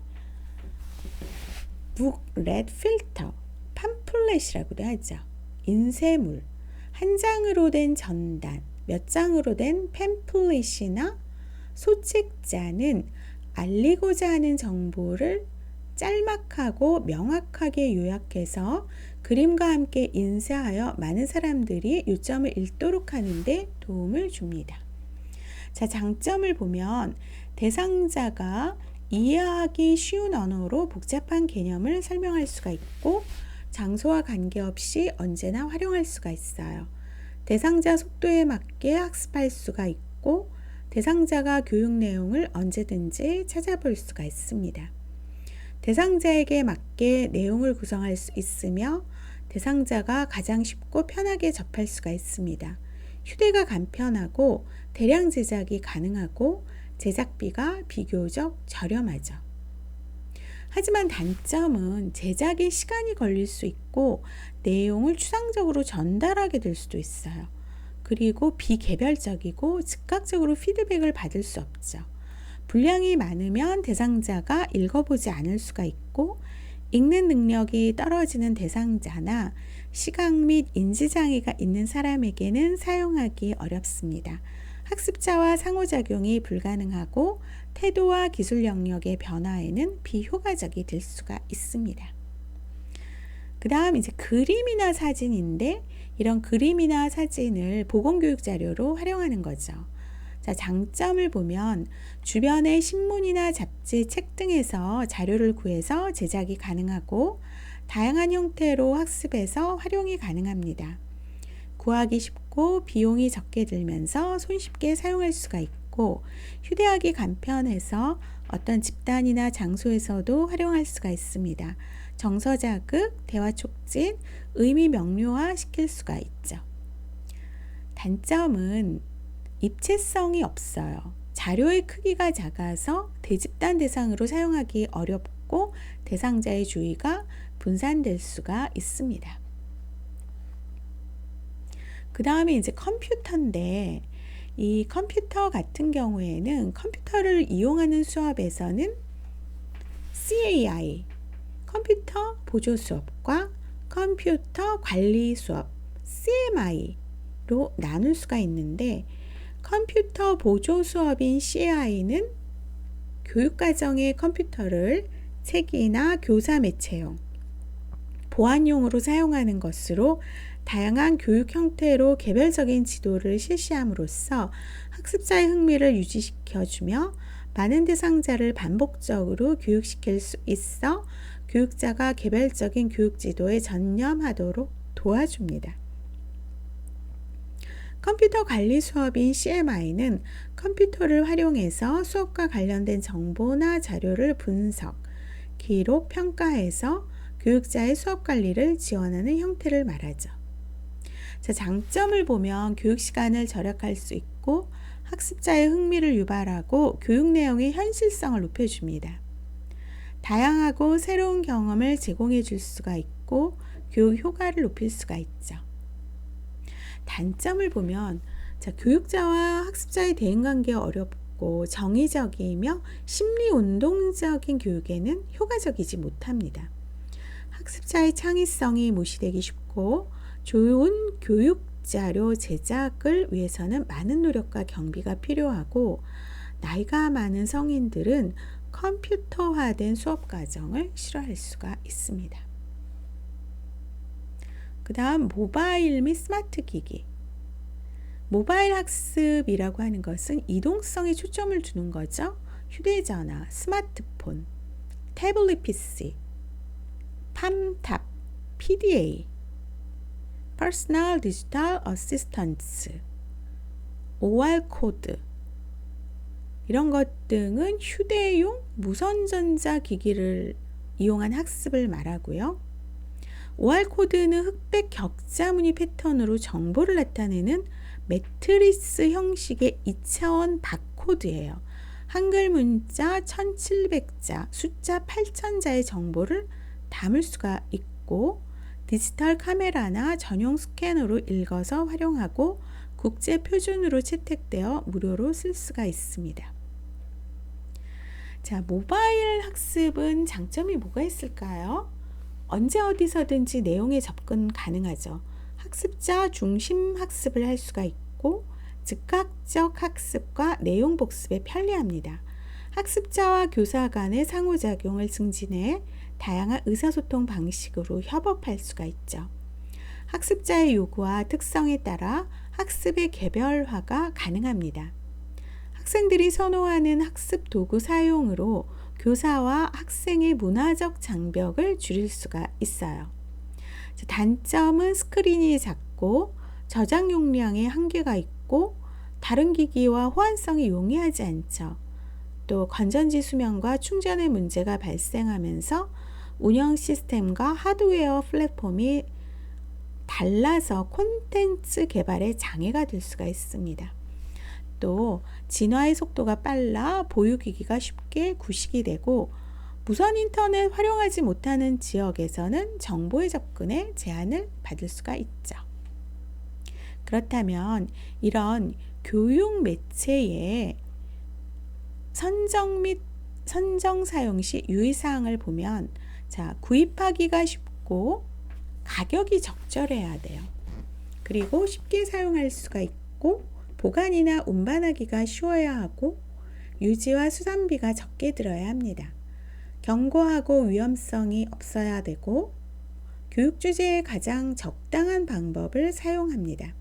북 레드 필터, 팜플렛이라고도 하죠. 인쇄물, 한 장으로 된 전단, 몇 장으로 된 팸플릿이나 소책자는 알리고자 하는 정보를 짤막하고 명확하게 요약해서 그림과 함께 인쇄하여 많은 사람들이 요점을 읽도록 하는데 도움을 줍니다. 자, 장점을 보면 대상자가 이해하기 쉬운 언어로 복잡한 개념을 설명할 수가 있고 장소와 관계없이 언제나 활용할 수가 있어요. 대상자 속도에 맞게 학습할 수가 있고 대상자가 교육 내용을 언제든지 찾아볼 수가 있습니다. 대상자에게 맞게 내용을 구성할 수 있으며 대상자가 가장 쉽고 편하게 접할 수가 있습니다. 휴대가 간편하고 대량 제작이 가능하고 제작비가 비교적 저렴하죠. 하지만 단점은 제작에 시간이 걸릴 수 있고 내용을 추상적으로 전달하게 될 수도 있어요. 그리고 비개별적이고 즉각적으로 피드백을 받을 수 없죠. 분량이 많으면 대상자가 읽어보지 않을 수가 있고 읽는 능력이 떨어지는 대상자나 시각 및 인지장애가 있는 사람에게는 사용하기 어렵습니다. 학습자와 상호작용이 불가능하고 태도와 기술 영역의 변화에는 비효과적이 될 수가 있습니다. 그 다음 이제 그림이나 사진인데 이런 그림이나 사진을 보건교육 자료로 활용하는 거죠. 자, 장점을 보면 주변의 신문이나 잡지, 책 등에서 자료를 구해서 제작이 가능하고 다양한 형태로 학습에서 활용이 가능합니다. 구하기 쉽고 비용이 적게 들면서 손쉽게 사용할 수가 있고 휴대하기 간편해서 어떤 집단이나 장소에서도 활용할 수가 있습니다. 정서 자극, 대화 촉진, 의미 명료화 시킬 수가 있죠. 단점은 입체성이 없어요. 자료의 크기가 작아서 대집단 대상으로 사용하기 어렵고 대상자의 주의가 분산될 수가 있습니다. 그 다음에 이제 컴퓨터인데 이 컴퓨터 같은 경우에는 컴퓨터를 이용하는 수업에서는 CAI, 컴퓨터 보조 수업과 컴퓨터 관리 수업, CMI로 나눌 수가 있는데 컴퓨터 보조 수업인 CAI는 교육과정의 컴퓨터를 책이나 교사 매체용, 보안용으로 사용하는 것으로 다양한 교육 형태로 개별적인 지도를 실시함으로써 학습자의 흥미를 유지시켜주며 많은 대상자를 반복적으로 교육시킬 수 있어 교육자가 개별적인 교육 지도에 전념하도록 도와줍니다. 컴퓨터 관리 수업인 CMI는 컴퓨터를 활용해서 수업과 관련된 정보나 자료를 분석, 기록, 평가해서 교육자의 수업 관리를 지원하는 형태를 말하죠. 자, 장점을 보면 교육 시간을 절약할 수 있고 학습자의 흥미를 유발하고 교육 내용의 현실성을 높여줍니다. 다양하고 새로운 경험을 제공해 줄 수가 있고 교육 효과를 높일 수가 있죠. 단점을 보면 교육자와 학습자의 대인관계가 어렵고 정의적이며 심리운동적인 교육에는 효과적이지 못합니다. 학습자의 창의성이 무시되기 쉽고 좋은 교육 자료 제작을 위해서는 많은 노력과 경비가 필요하고 나이가 많은 성인들은 컴퓨터화된 수업 과정을 싫어할 수가 있습니다. 그 다음 모바일 및 스마트 기기. 모바일 학습이라고 하는 것은 이동성에 초점을 두는 거죠. 휴대전화, 스마트폰, 태블릿 PC, 팜탑, PDA, Personal Digital Assistance, OR 코드 이런 것 등은 휴대용 무선전자 기기를 이용한 학습을 말하고요. OR 코드는 흑백 격자무늬 패턴으로 정보를 나타내는 매트리스 형식의 2차원 바코드예요. 한글 문자 1700자, 숫자 8000자의 정보를 담을 수가 있고 디지털 카메라나 전용 스캐너로 읽어서 활용하고 국제 표준으로 채택되어 무료로 쓸 수가 있습니다. 자, 모바일 학습은 장점이 뭐가 있을까요? 언제 어디서든지 내용에 접근 가능하죠. 학습자 중심 학습을 할 수가 있고 즉각적 학습과 내용 복습에 편리합니다. 학습자와 교사 간의 상호작용을 증진해 다양한 의사소통 방식으로 협업할 수가 있죠. 학습자의 요구와 특성에 따라 학습의 개별화가 가능합니다. 학생들이 선호하는 학습 도구 사용으로 교사와 학생의 문화적 장벽을 줄일 수가 있어요. 단점은 스크린이 작고 저장 용량에 한계가 있고 다른 기기와 호환성이 용이하지 않죠. 또 건전지 수명과 충전의 문제가 발생하면서 운영 시스템과 하드웨어 플랫폼이 달라서 콘텐츠 개발에 장애가 될 수가 있습니다. 또 진화의 속도가 빨라 보유기기가 쉽게 구식이 되고 무선 인터넷 활용하지 못하는 지역에서는 정보의 접근에 제한을 받을 수가 있죠. 그렇다면 이런 교육 매체의 선정 및 선정 사용 시 유의사항을 보면 구입하기가 쉽고 가격이 적절해야 돼요. 그리고 쉽게 사용할 수가 있고 보관이나 운반하기가 쉬워야 하고 유지와 수단비가 적게 들어야 합니다. 견고하고 위험성이 없어야 되고 교육 주제에 가장 적당한 방법을 사용합니다.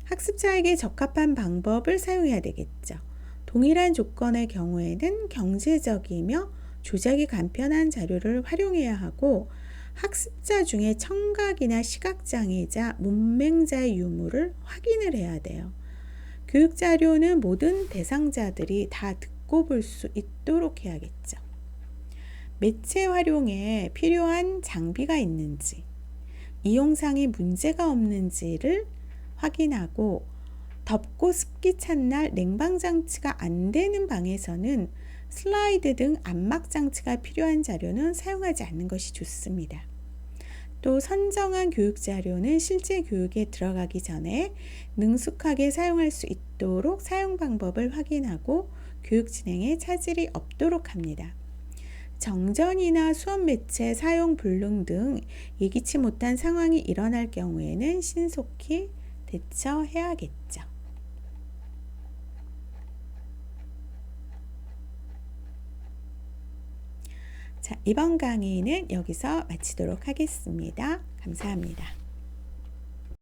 학습자에게 적합한 방법을 사용해야 되겠죠. 동일한 조건의 경우에는 경제적이며 조작이 간편한 자료를 활용해야 하고 학습자 중에 청각이나 시각장애자, 문맹자의 유무를 확인을 해야 돼요. 교육자료는 모든 대상자들이 다 듣고 볼 수 있도록 해야겠죠. 매체 활용에 필요한 장비가 있는지, 이용상의 문제가 없는지를 확인하고 덥고 습기 찬 날 냉방장치가 안 되는 방에서는 슬라이드 등 암막장치가 필요한 자료는 사용하지 않는 것이 좋습니다. 또 선정한 교육자료는 실제 교육에 들어가기 전에 능숙하게 사용할 수 있도록 사용 방법을 확인하고 교육 진행에 차질이 없도록 합니다. 정전이나 수업 매체 사용 불능 등 예기치 못한 상황이 일어날 경우에는 신속히 대처해야겠죠. 이번 강의는 여기서 마치도록 하겠습니다. 감사합니다.